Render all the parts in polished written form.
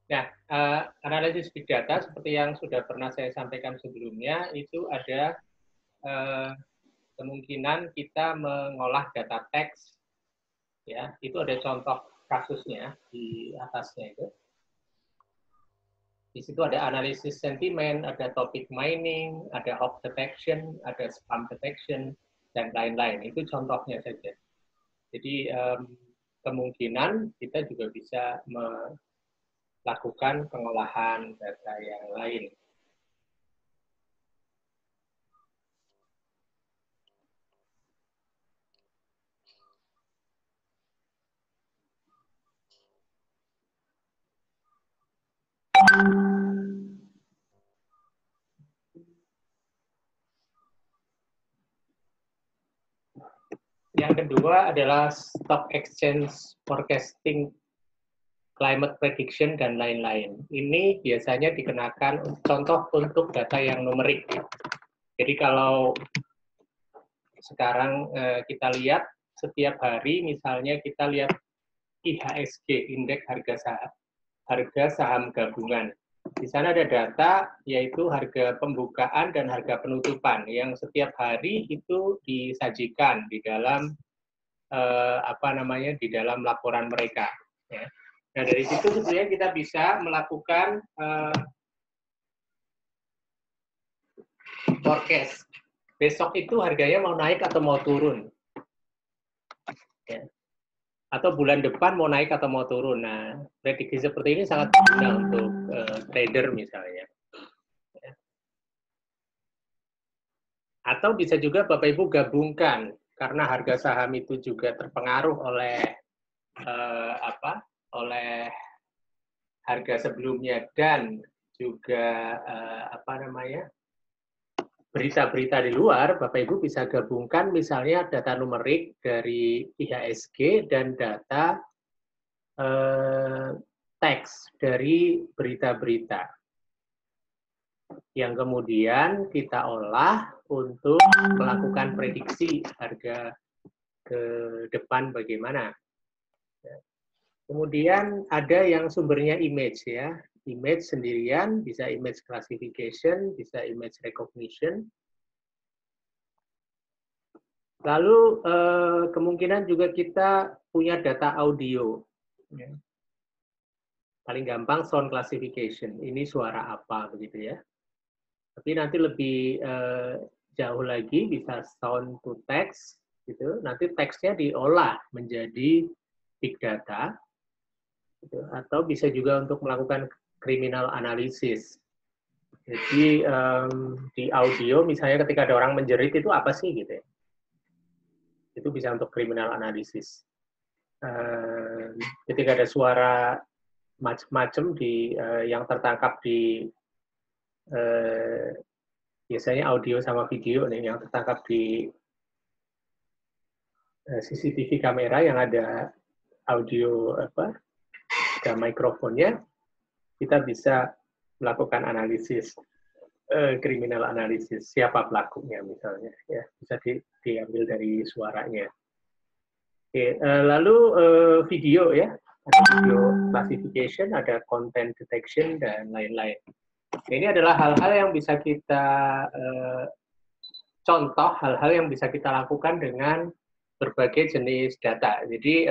Nah, analisis big data seperti yang sudah pernah saya sampaikan sebelumnya, itu ada kemungkinan kita mengolah data teks, ya, itu ada contoh kasusnya di atasnya itu. Di situ ada analisis sentimen, ada topic mining, ada hoax detection, ada spam detection, dan lain-lain. Itu contohnya saja. Jadi kemungkinan kita juga bisa melakukan pengolahan data yang lain. Yang kedua adalah stock exchange forecasting, climate prediction, dan lain-lain. Ini biasanya dikenakan contoh untuk data yang numerik. Jadi kalau sekarang kita lihat setiap hari, misalnya kita lihat IHSG, indeks harga saham gabungan. Di sana ada data yaitu harga pembukaan dan harga penutupan yang setiap hari itu disajikan di dalam di dalam laporan mereka. Ya. Nah dari situ sebenarnya kita bisa melakukan forecast. Besok itu harganya mau naik atau mau turun. Ya. Atau bulan depan mau naik atau mau turun. Nah, prediksi seperti ini sangat berguna untuk trader misalnya. Ya. Atau bisa juga Bapak Ibu gabungkan karena harga saham itu juga terpengaruh oleh oleh harga sebelumnya dan juga berita-berita di luar, Bapak Ibu bisa gabungkan misalnya data numerik dari IHSG dan data teks dari berita-berita yang kemudian kita olah untuk melakukan prediksi harga ke depan bagaimana. Kemudian ada yang sumbernya image ya, image sendirian, bisa image classification, bisa image recognition. Lalu kemungkinan juga kita punya data audio. Paling gampang sound classification. Ini suara apa begitu ya. Tapi nanti lebih jauh lagi bisa sound to text gitu. Nanti teksnya diolah menjadi big data. Gitu. Atau bisa juga untuk melakukan criminal analysis. Jadi di audio misalnya ketika ada orang menjerit itu apa sih gitu ya. Itu bisa untuk criminal analysis. Ketika ada suara macam-macam yang tertangkap di biasanya audio sama video nih yang tertangkap di CCTV kamera yang ada audio ada mikrofonnya, kita bisa melakukan analisis kriminal analisis siapa pelakunya misalnya ya bisa diambil dari suaranya. Oke, lalu video ya, ada video classification, ada content detection dan lain-lain. Ini adalah hal-hal yang bisa kita contoh hal-hal yang bisa kita lakukan dengan berbagai jenis data. Jadi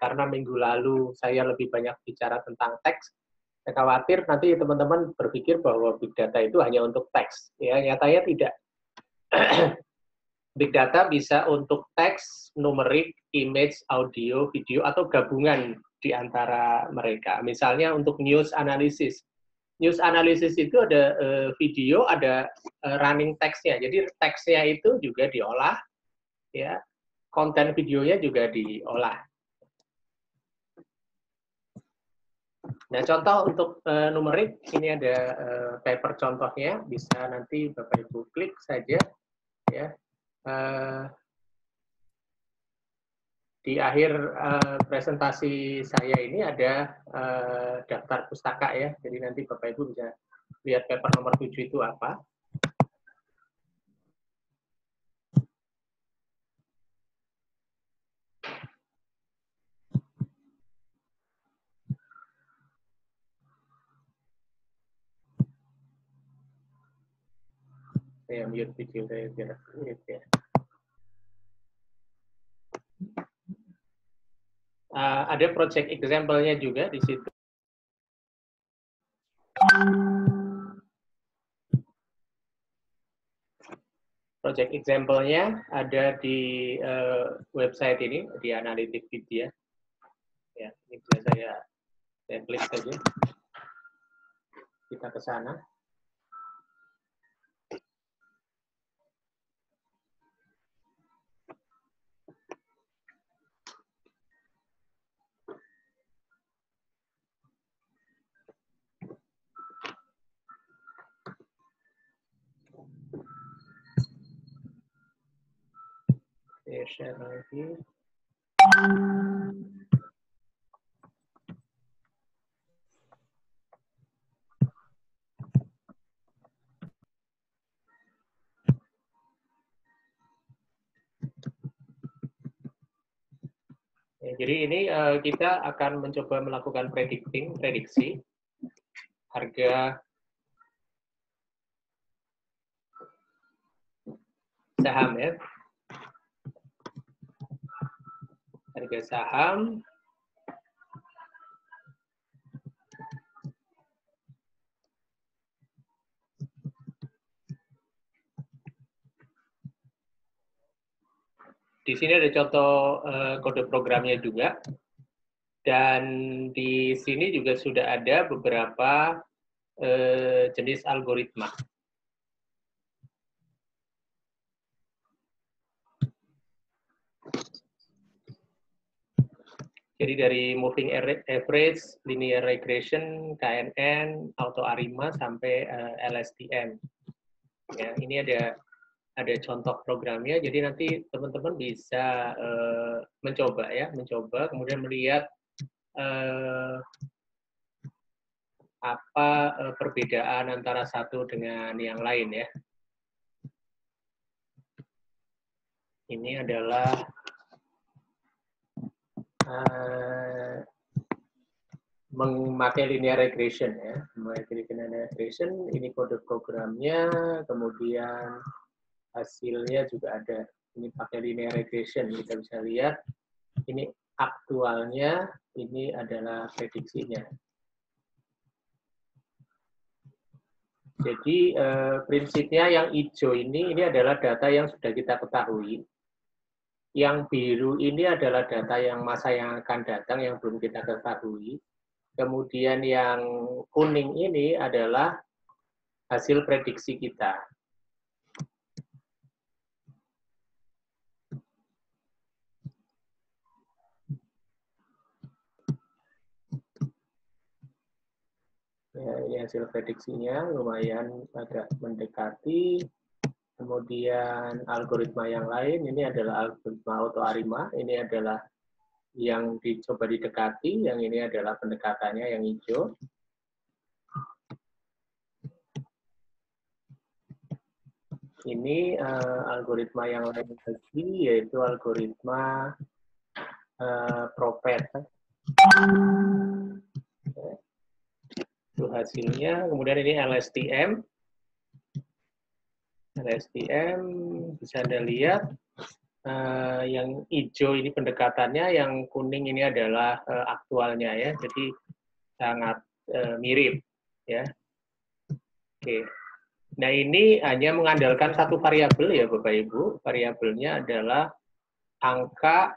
karena minggu lalu saya lebih banyak bicara tentang teks, saya khawatir nanti teman-teman berpikir bahwa big data itu hanya untuk teks. Ya, nyatanya tidak. Big data bisa untuk teks, numerik, image, audio, video, atau gabungan di antara mereka. Misalnya untuk news analysis. News analysis itu ada video, ada running text-nya. Jadi teksnya itu juga diolah, ya. Konten videonya juga diolah. Nah, contoh untuk numerik, ini ada paper contohnya, bisa nanti Bapak Ibu klik saja, ya. Di akhir presentasi saya ini ada daftar pustaka ya, jadi nanti Bapak Ibu bisa lihat paper nomor 7 itu apa. Saya mute video saya biar mute ya. Ada project example-nya juga di situ. Project example-nya ada di website ini, di Analytics-Vidya. Ya, ini bisa saya klik saja. Kita ke sana. Saya share lagi. Ya, jadi ini kita akan mencoba melakukan prediksi harga saham ya. Harga saham di sini ada contoh kode programnya juga, dan di sini juga sudah ada beberapa jenis algoritma. Jadi dari moving average, linear regression, KNN, auto ARIMA sampai LSTM. Ya, ini ada contoh programnya. Jadi nanti teman-teman bisa mencoba kemudian melihat apa perbedaan antara satu dengan yang lain ya. Ini adalah memakai linear regression ya, memakai linear regression. Ini kode programnya, kemudian hasilnya juga ada. Ini pakai linear regression, kita bisa lihat. Ini aktualnya, ini adalah prediksinya. Jadi prinsipnya yang hijau ini adalah data yang sudah kita ketahui. Yang biru ini adalah data yang masa yang akan datang yang belum kita ketahui. Kemudian yang kuning ini adalah hasil prediksi kita. Ya, ini hasil prediksinya lumayan agak mendekati. Kemudian algoritma yang lain, ini adalah algoritma auto ARIMA, ini adalah yang dicoba didekati, yang ini adalah pendekatannya yang hijau. Ini algoritma yang lain lagi, yaitu algoritma Prophet. Itu hasilnya. Kemudian ini LSTM. LSTM bisa Anda lihat. Yang hijau ini pendekatannya, yang kuning ini adalah aktualnya ya. Jadi sangat mirip ya. Oke. Nah, ini hanya mengandalkan satu variabel ya Bapak Ibu. Variabelnya adalah angka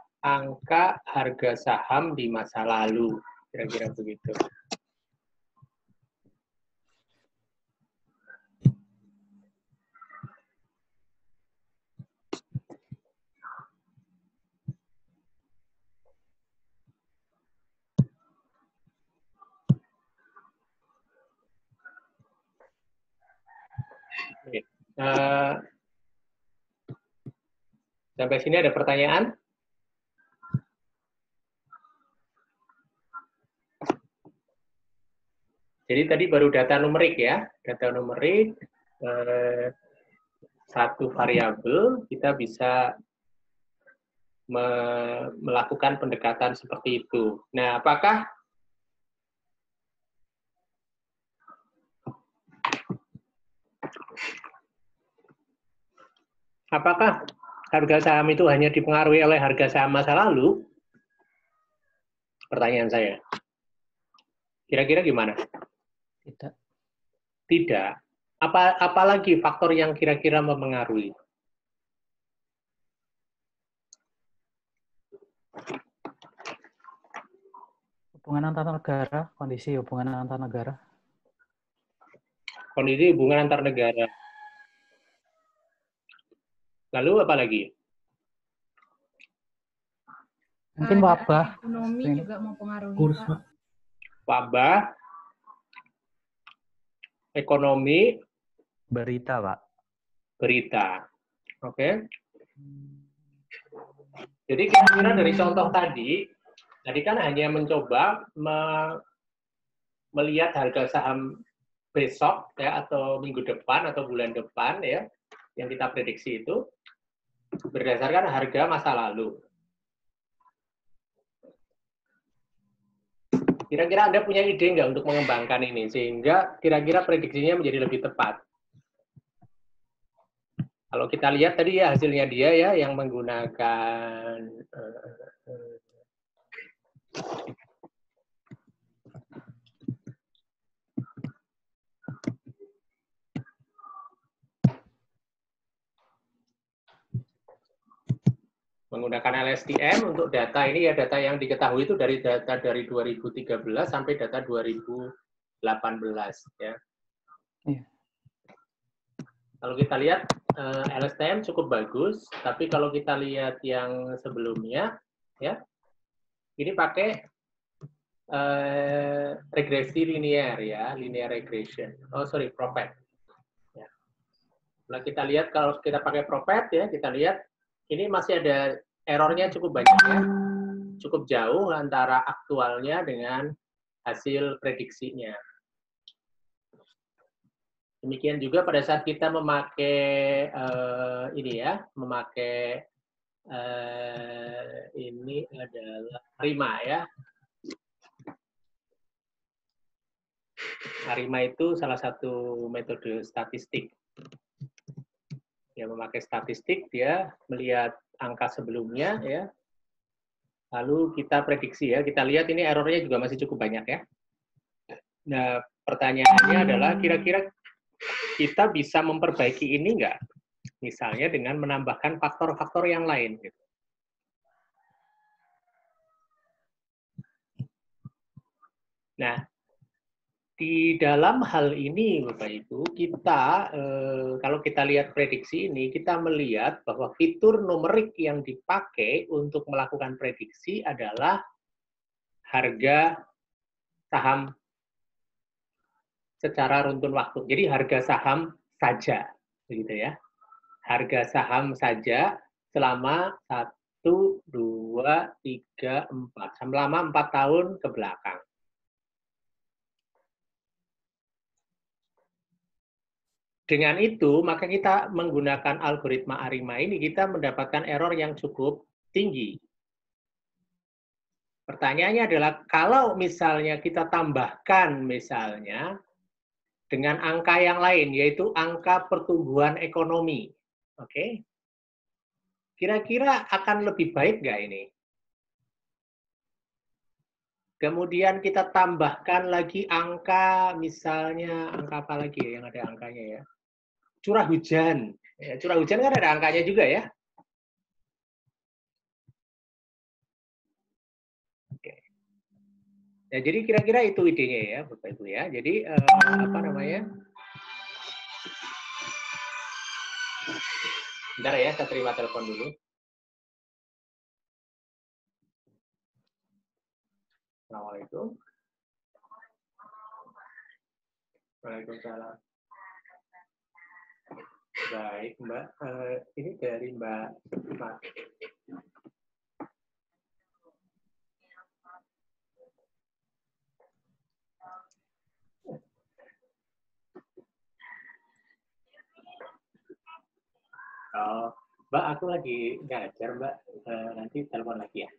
harga saham di masa lalu. Kira-kira begitu. Sampai sini ada pertanyaan? Jadi tadi baru data numerik ya. Data numerik, satu variabel, kita bisa melakukan pendekatan seperti itu. Nah, apakah Apakah harga saham itu hanya dipengaruhi oleh harga saham masa lalu? Pertanyaan saya. Kira-kira gimana? Tidak. Tidak. Apalagi faktor yang kira-kira mempengaruhi? Hubungan antar negara, kondisi hubungan antar negara. Kondisi hubungan antar negara. Lalu apa lagi? Mungkin wabah. Ekonomi juga mempengaruhi, Kurs, Pak. Wabah, ekonomi, berita, Pak. berita. Oke. Jadi kira-kira dari contoh tadi kan hanya mencoba melihat harga saham besok ya atau minggu depan atau bulan depan ya yang kita prediksi itu berdasarkan harga masa lalu. Kira-kira Anda punya ide nggak untuk mengembangkan ini sehingga kira-kira prediksinya menjadi lebih tepat? Kalau kita lihat tadi ya hasilnya dia ya yang menggunakan menggunakan LSTM untuk data ini ya data yang diketahui itu dari data dari 2013 sampai data 2018 ya. Iya. Kalau kita lihat LSTM cukup bagus, tapi kalau kita lihat yang sebelumnya ya ini pakai regresi linear ya, linear regression. Oh sorry, Prophet. Ya. Kalau kita lihat kalau kita pakai Prophet ya, kita lihat ini masih ada errornya cukup banyak ya, cukup jauh antara aktualnya dengan hasil prediksinya. Demikian juga pada saat kita memakai ini ya, memakai ini adalah ARIMA ya. ARIMA itu salah satu metode statistik. Ya, memakai statistik dia melihat angka sebelumnya ya. Lalu kita prediksi ya, kita lihat ini errornya juga masih cukup banyak ya. Nah, pertanyaannya adalah kira-kira kita bisa memperbaiki ini enggak? Misalnya dengan menambahkan faktor-faktor yang lain gitu. Nah, di dalam hal ini, Bapak Ibu, kita kalau kita lihat prediksi ini, kita melihat bahwa fitur numerik yang dipakai untuk melakukan prediksi adalah harga saham secara runtun waktu. Jadi harga saham saja, begitu ya. Harga saham saja selama 1, 2, 3, 4, selama 4 tahun ke belakang. Dengan itu, maka kita menggunakan algoritma ARIMA ini, kita mendapatkan error yang cukup tinggi. Pertanyaannya adalah, kalau misalnya kita tambahkan misalnya dengan angka yang lain, yaitu angka pertumbuhan ekonomi. Oke? Kira-kira akan lebih baik nggak ini? Kemudian kita tambahkan lagi angka, misalnya, angka apa lagi ya yang ada angkanya ya? Curah hujan. Ya, curah hujan kan ada angkanya juga ya. Oke. Ya, jadi kira-kira itu idenya ya, Bapak Ibu ya. Jadi apa namanya? Bentar ya, saya terima telepon dulu. Assalamualaikum. Waalaikumsalam. Baik, Mbak. Ini dari Mbak. Oh, Mbak, aku lagi ngajar, Mbak. Nanti telepon lagi ya.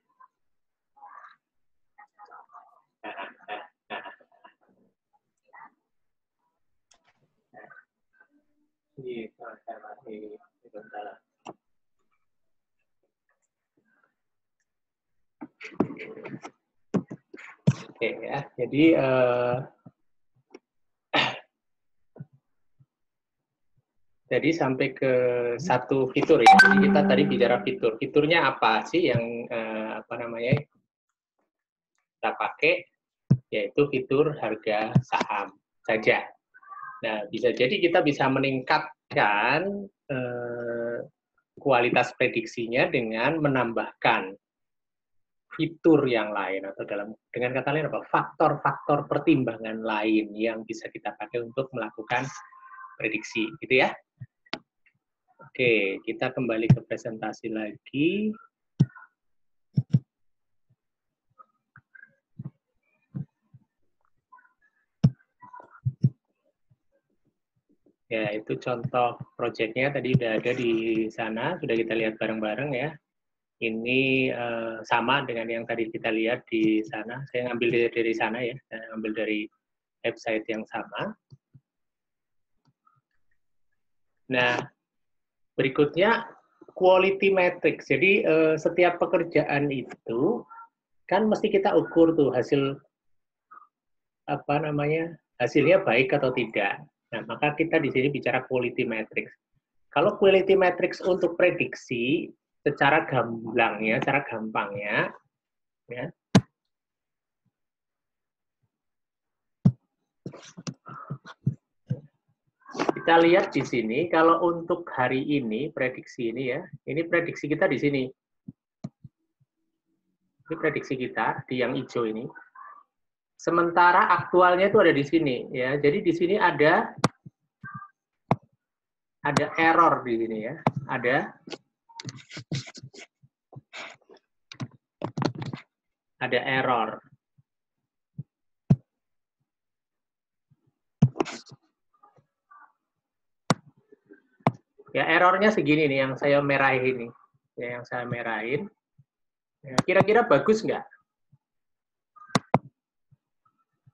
Iya, saya masih sebentar. Oke ya, jadi sampai ke satu fitur ya. Jadi kita tadi bicara fitur. Fiturnya apa sih yang apa namanya kita pakai? Yaitu fitur harga saham saja. Nah, bisa jadi kita bisa meningkatkan kualitas prediksinya dengan menambahkan fitur yang lain, atau dengan kata lain apa? Faktor-faktor pertimbangan lain yang bisa kita pakai untuk melakukan prediksi, gitu ya. Oke, kita kembali ke presentasi lagi. Ya, itu contoh proyeknya tadi udah ada di sana, sudah kita lihat bareng-bareng ya. Ini sama dengan yang tadi kita lihat di sana. Saya ngambil dari sana ya, saya ngambil dari website yang sama. Nah, berikutnya quality metrics. Jadi setiap pekerjaan itu kan mesti kita ukur tuh hasil apa namanya, hasilnya baik atau tidak. Nah, maka kita di sini bicara quality metrics. Kalau quality metrics untuk prediksi secara gamblangnya, secara gampangnya, ya. Kita lihat di sini, kalau untuk hari ini, prediksi ini ya, ini prediksi kita di sini. Ini prediksi kita di yang hijau ini. Sementara aktualnya itu ada di sini, ya. Jadi di sini ada error di sini ya, ada error. Ya, errornya segini nih yang saya merahin ini, ya, yang saya merahin. Ya, kira-kira bagus nggak?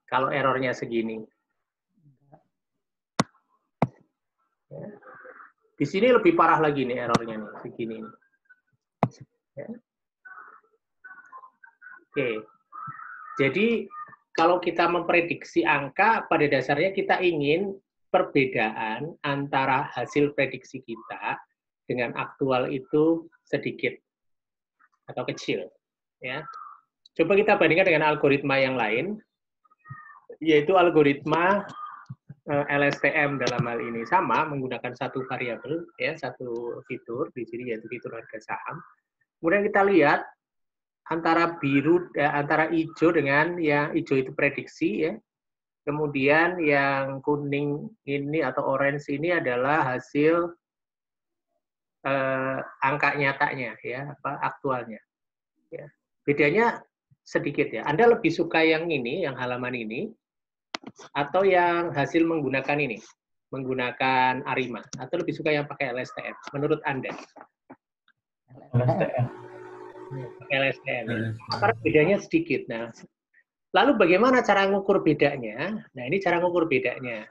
Kalau errornya segini. Ya. Di sini lebih parah lagi nih errornya nih, segini nih. Ya. Oke. Jadi kalau kita memprediksi angka, pada dasarnya kita ingin perbedaan antara hasil prediksi kita dengan aktual itu sedikit atau kecil. Ya. Coba kita bandingkan dengan algoritma yang lain, yaitu algoritma LSTM dalam hal ini sama, menggunakan satu variabel, ya, satu fitur di sini yaitu fitur harga saham. Kemudian kita lihat antara biru, antara hijau dengan yang hijau itu prediksi, ya. Kemudian yang kuning ini atau orange ini adalah hasil angka nyatanya, ya, apa aktualnya. Ya. Bedanya sedikit ya. Anda lebih suka yang ini, yang halaman ini, atau yang hasil menggunakan ini, menggunakan Arima, atau lebih suka yang pakai LSTM? Menurut Anda? LSTM. LSTM. Ya. Karena bedanya sedikit. Nah, lalu bagaimana cara ngukur bedanya? Nah, ini cara ngukur bedanya.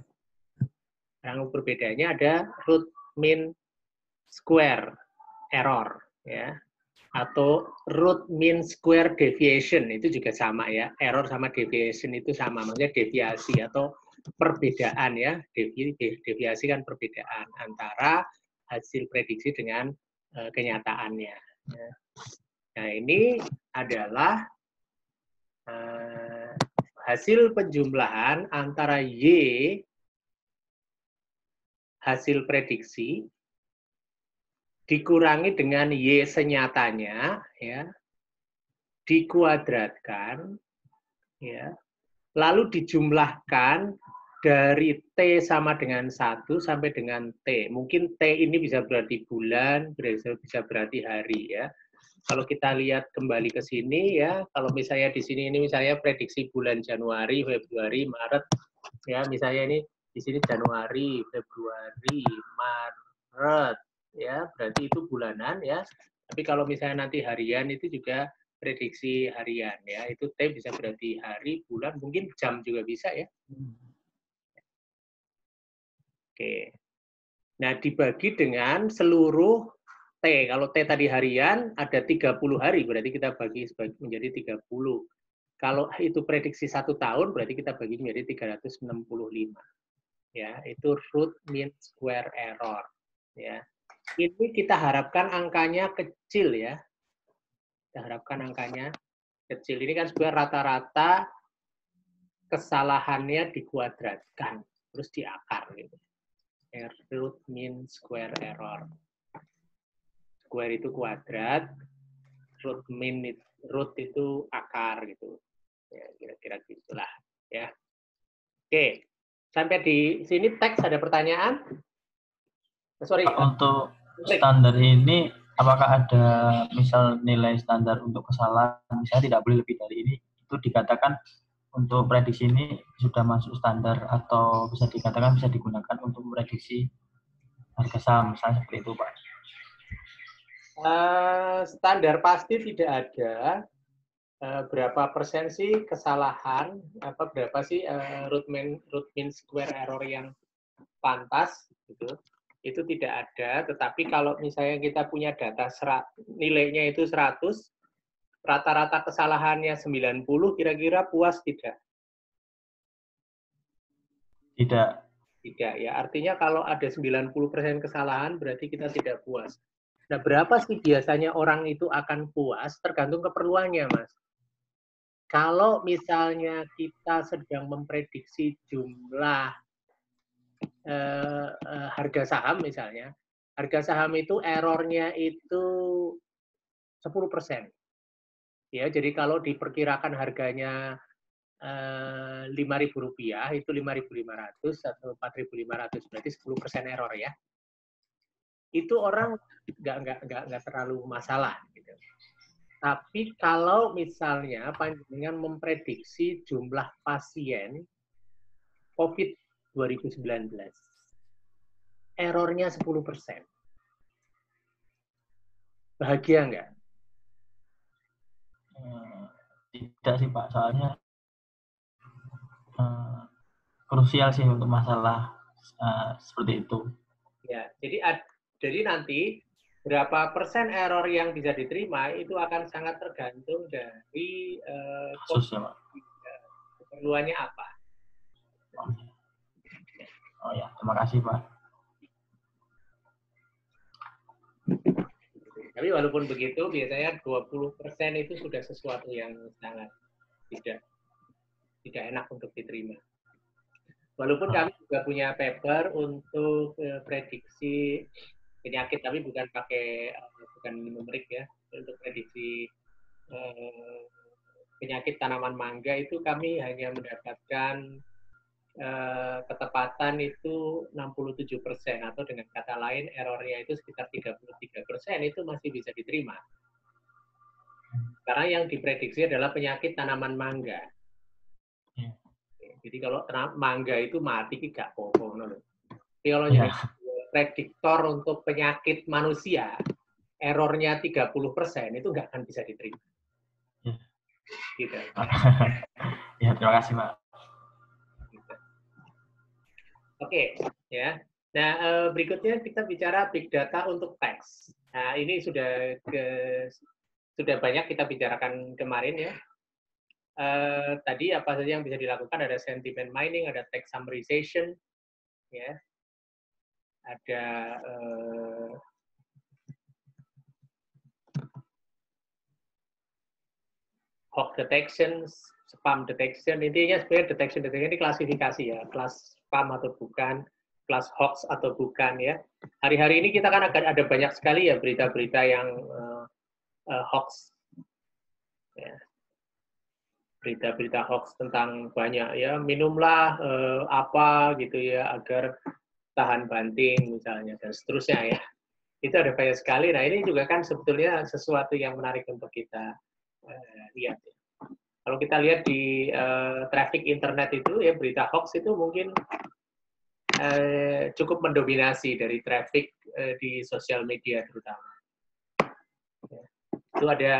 Cara ngukur bedanya ada root mean square error, ya, atau root mean square deviation, itu juga sama ya. Error sama deviation itu sama, maksudnya deviasi atau perbedaan ya. Deviasi kan perbedaan antara hasil prediksi dengan kenyataannya. Ya. Nah, ini adalah hasil penjumlahan antara Y hasil prediksi dikurangi dengan Y senyatanya, ya, dikuadratkan, ya, lalu dijumlahkan dari T sama dengan 1 sampai dengan T. Mungkin T ini bisa berarti bulan, bisa berarti hari, ya. Kalau kita lihat kembali ke sini, ya, kalau misalnya di sini ini misalnya prediksi bulan Januari, Februari, Maret, ya, misalnya ini di sini Januari, Februari, Maret, ya, berarti itu bulanan, ya. Tapi kalau misalnya nanti harian itu juga prediksi harian, ya, itu T bisa berarti hari, bulan, mungkin jam juga bisa, ya. Oke. Nah, dibagi dengan seluruh T. Kalau T tadi harian, ada 30 hari, berarti kita bagi menjadi 30. Kalau itu prediksi 1 tahun, berarti kita bagi menjadi 365. Ya, itu root mean square error. Ya, ini kita harapkan angkanya kecil ya. Kita harapkan angkanya kecil. Ini kan sebenarnya rata-rata kesalahannya dikuadratkan, terus diakar gitu. Root mean square error. Square itu kuadrat, root itu akar gitu. Ya, kira-kira gitulah ya. Oke. Sampai di sini teks ada pertanyaan? Sorry. Untuk standar ini, apakah ada misal nilai standar untuk kesalahan, misalnya tidak boleh lebih dari ini, itu dikatakan untuk prediksi ini sudah masuk standar atau bisa dikatakan bisa digunakan untuk memprediksi harga saham, misalnya seperti itu, Pak? Standar pasti tidak ada. Berapa persen sih kesalahan, berapa sih root mean square error yang pantas, gitu. Itu tidak ada, tetapi kalau misalnya kita punya data nilainya itu 100, rata-rata kesalahannya 90, kira-kira puas tidak? Tidak. Tidak, ya. Artinya kalau ada 90% kesalahan, berarti kita tidak puas. Nah, berapa sih biasanya orang itu akan puas? Tergantung keperluannya, Mas. Kalau misalnya kita sedang memprediksi jumlah harga saham misalnya, harga saham itu errornya itu 10%. Ya, jadi kalau diperkirakan harganya Rp5.000 itu 5.500 atau 4.500, berarti 10% error ya. Itu orang nggak terlalu masalah gitu. Tapi kalau misalnya panjenengan memprediksi jumlah pasien COVID 2019, errornya 10%. Bahagia nggak? Tidak sih, Pak. Soalnya krusial sih untuk masalah seperti itu. Ya, jadi nanti berapa persen error yang bisa diterima itu akan sangat tergantung dari Kasusnya, Pak. keperluannya apa. Oh ya, terima kasih, Pak. Tapi walaupun begitu, biasanya 20% itu sudah sesuatu yang sangat tidak enak untuk diterima. Walaupun kami juga punya paper untuk prediksi penyakit, tapi bukan numerik ya, untuk prediksi penyakit tanaman mangga itu kami hanya mendapatkan ketepatan itu 67%, atau dengan kata lain errornya itu sekitar 33%, itu masih bisa diterima. Karena yang diprediksi adalah penyakit tanaman mangga. Jadi kalau mangga itu mati gak apa-apa. Tapi kalau jadi prediktor untuk penyakit manusia, errornya 30%, itu nggak akan bisa diterima. Gitu. Ya, terima kasih, Pak. Oke, ya. Nah, berikutnya kita bicara big data untuk teks. Nah, ini sudah banyak kita bicarakan kemarin ya. Tadi apa saja yang bisa dilakukan? Ada sentiment mining, ada text summarization, ya. Ada hawk detection, spam detection. Intinya sebenarnya detection ini klasifikasi ya, kelas spam atau bukan, kelas hoax atau bukan ya. Hari-hari ini kita kan akan ada banyak sekali ya berita-berita yang hoax. Ya. Berita-berita hoax tentang banyak ya, minumlah apa gitu ya agar tahan banting misalnya dan seterusnya ya. Itu ada banyak sekali. Nah, ini juga kan sebetulnya sesuatu yang menarik untuk kita lihat. Kalau kita lihat di traffic internet itu ya, berita hoax itu mungkin cukup mendominasi dari traffic di sosial media terutama. Ya. Itu ada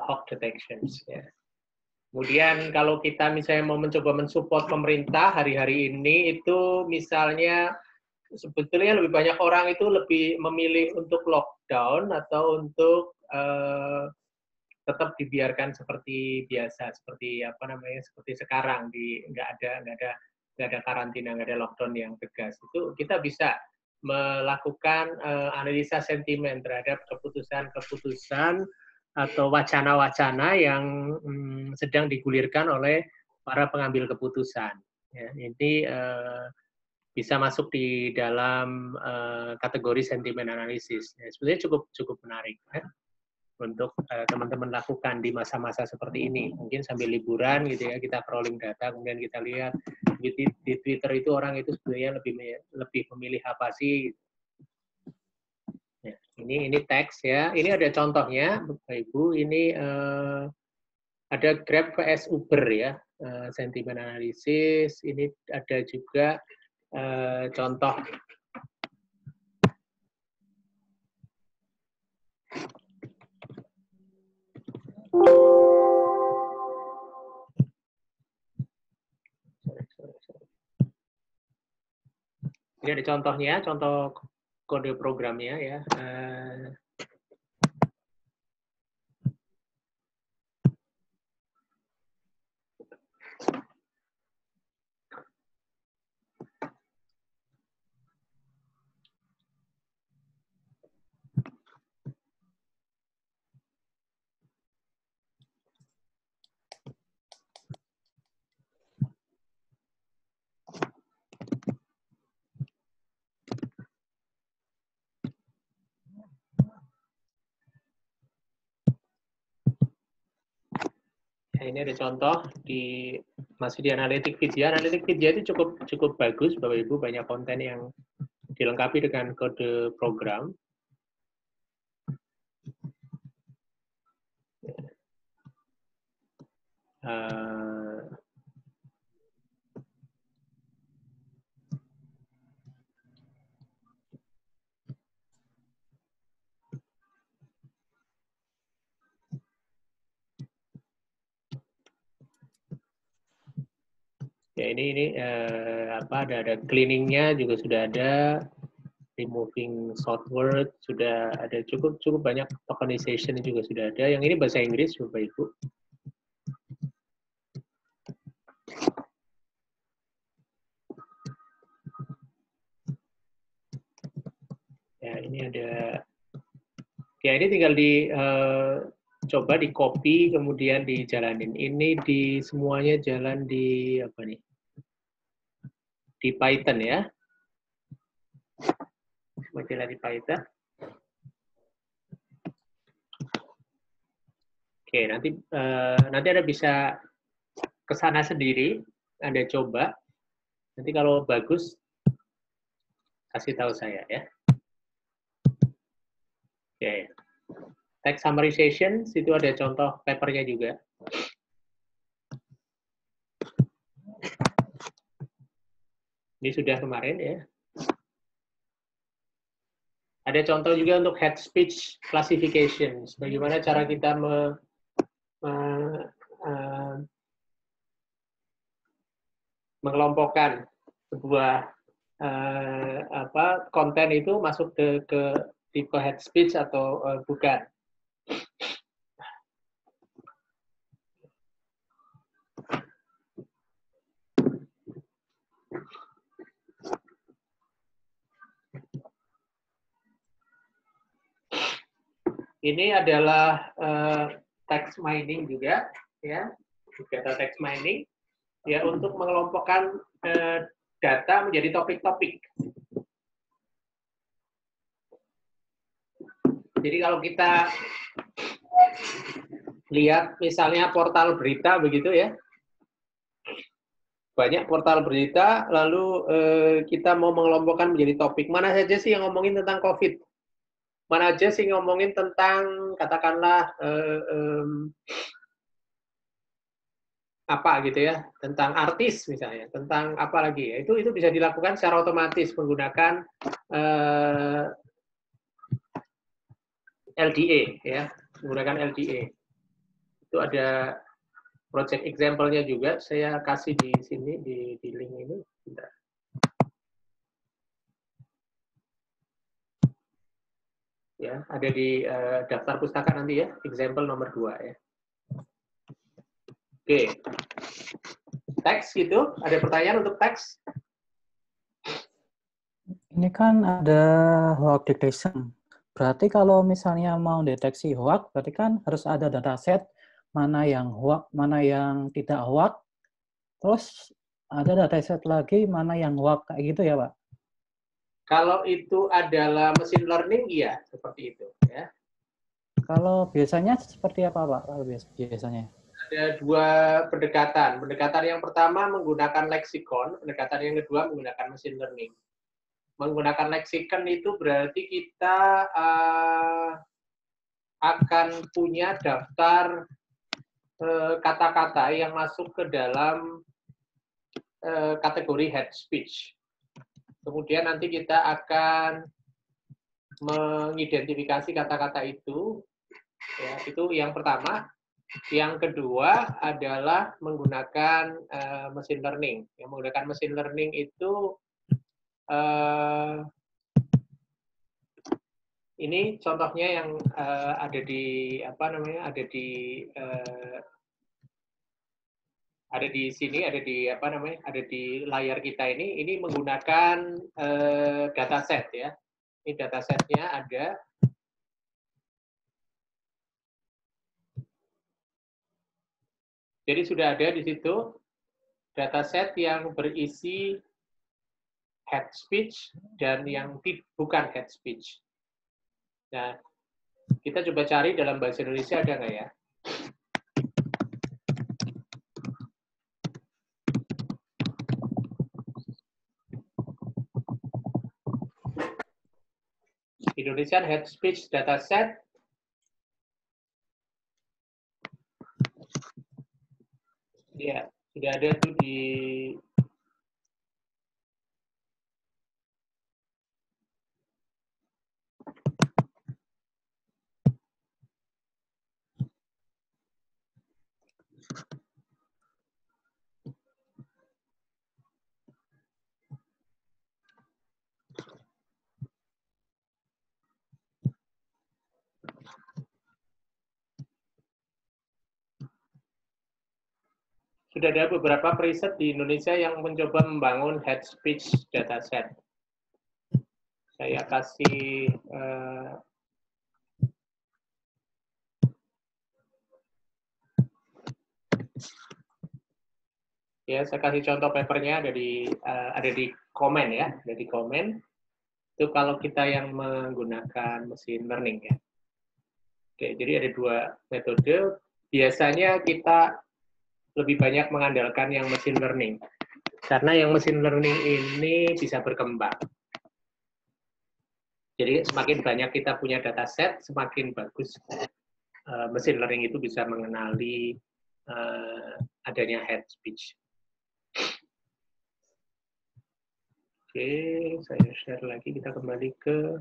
hawk detections ya. Kemudian kalau kita misalnya mau mencoba mensupport pemerintah hari-hari ini itu misalnya sebetulnya lebih banyak orang itu lebih memilih untuk lockdown atau untuk tetap dibiarkan seperti biasa, seperti apa namanya, seperti sekarang, nggak ada karantina, nggak ada lockdown yang tegas. Itu kita bisa melakukan analisa sentimen terhadap keputusan-keputusan atau wacana-wacana yang sedang digulirkan oleh para pengambil keputusan. Ya, ini bisa masuk di dalam kategori sentimen analisis. Ya, sebenarnya cukup menarik ya, untuk teman-teman lakukan di masa-masa seperti ini. Mungkin sambil liburan gitu ya, kita crawling data, kemudian kita lihat di Twitter itu orang itu sebenarnya lebih memilih apa sih. Ya, ini teks ya. Ini ada contohnya, Bapak Ibu. Ini ada Grab vs Uber ya, sentimen analisis. Ini ada juga contoh ini ada contohnya, contoh kode programnya ya. Nah, ini ada contoh masih di analitik vidya. Analitik vidya itu cukup bagus, Bapak Ibu, banyak konten yang dilengkapi dengan kode program. Ya ini ada cleaningnya juga sudah ada, removing short word sudah ada, cukup banyak, tokenization juga sudah ada. Yang ini bahasa Inggris, Bapak Ibu. Ya ini ada, ya ini tinggal coba di copy kemudian dijalanin. Ini semuanya jalan di apa nih? Di Python ya. Semua jalan di Python. Oke, nanti Anda bisa ke sana sendiri, Anda coba. Nanti kalau bagus kasih tahu saya ya. Oke. Text summarization, situ ada contoh papernya juga. Ini sudah kemarin ya. Ada contoh juga untuk head speech classification. Bagaimana cara kita mengelompokkan sebuah konten itu masuk ke tipe head speech atau bukan. Ini adalah text mining juga, ya, data text mining, ya, untuk mengelompokkan data menjadi topik-topik. Jadi kalau kita lihat misalnya portal berita begitu ya, banyak portal berita, lalu kita mau mengelompokkan menjadi topik. Mana saja sih yang ngomongin tentang COVID? Mana aja sih ngomongin tentang, katakanlah, apa gitu ya, tentang artis misalnya, tentang apa lagi ya, itu bisa dilakukan secara otomatis menggunakan LDA ya, menggunakan LDA. Itu ada project example-nya juga, saya kasih di sini di link ini. Bentar. Ya, ada di daftar pustaka nanti ya, example nomor 2 ya. Oke. Teks gitu, ada pertanyaan untuk teks? Ini kan ada hoax detection. Berarti kalau misalnya mau deteksi hoax, berarti kan harus ada dataset mana yang hoax, mana yang tidak hoax. Terus ada dataset lagi mana yang hoax kayak gitu ya, Pak? Kalau itu adalah mesin learning, iya seperti itu. Ya. Kalau biasanya seperti apa, Pak? Kalau biasanya? Ada 2 pendekatan. Pendekatan yang pertama menggunakan leksikon, pendekatan yang kedua menggunakan mesin learning. Menggunakan leksikon itu berarti kita akan punya daftar kata-kata yang masuk ke dalam kategori hate speech. Kemudian nanti kita akan mengidentifikasi kata-kata itu. Ya, itu yang pertama. Yang kedua adalah menggunakan mesin learning. Yang menggunakan mesin learning itu ini contohnya yang ada di apa namanya? Ada di sini, ada di apa namanya? Ada di layar kita ini. Ini menggunakan dataset ya. Ini datasetnya ada. Jadi sudah ada di situ dataset yang berisi hate speech dan yang bukan hate speech. Nah, kita coba cari dalam bahasa Indonesia ada nggak ya? Indonesian hate speech dataset. Ya, sudah ada tuh di sudah ada beberapa preset di Indonesia yang mencoba membangun hate speech dataset. Saya kasih ya, saya kasih contoh papernya ada di komen ya, ada di komen. Itu kalau kita yang menggunakan mesin learning ya. Oke, jadi ada 2 metode. Biasanya kita lebih banyak mengandalkan yang mesin learning. Karena yang mesin learning ini bisa berkembang. Jadi semakin banyak kita punya dataset, semakin bagus mesin learning itu bisa mengenali adanya hate speech. Oke, saya share lagi, kita kembali ke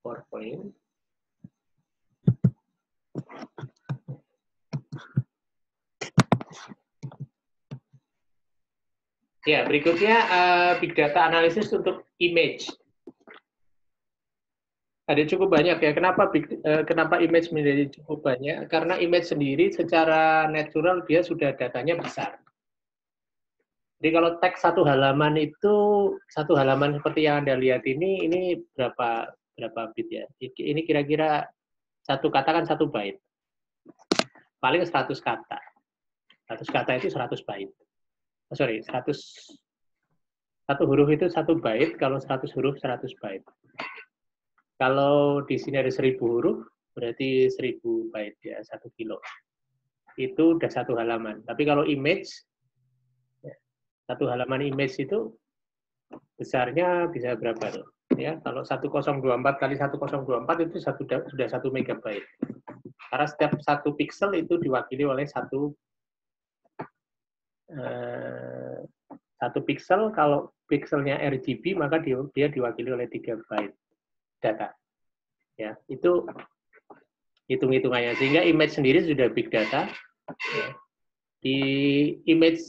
PowerPoint. Ya, berikutnya big data analysis untuk image. Ada cukup banyak ya. Kenapa image menjadi cukup banyak? Karena image sendiri secara natural dia sudah datanya besar. Jadi kalau teks 1 halaman itu 1 halaman seperti yang Anda lihat ini berapa bit ya? Ini kira-kira 1 kata kan 1 byte. Paling 100 kata. 100 kata itu 100 byte. Sorry, 100 1 huruf itu 1 byte, kalau 100 huruf 100 byte. Kalau di sini ada 1000 huruf, berarti 1000 byte ya, 1 kilo. Itu udah 1 halaman. Tapi kalau image, 1 halaman image itu besarnya bisa berapa tuh? Ya, kalau 1024 kali 1024 itu sudah 1 megabyte. Karena setiap 1 pixel itu diwakili oleh 1 pixel. Kalau pixelnya RGB maka dia diwakili oleh 3 byte data. Ya, itu hitung-hitungannya. Sehingga image sendiri sudah big data. Ya. Di image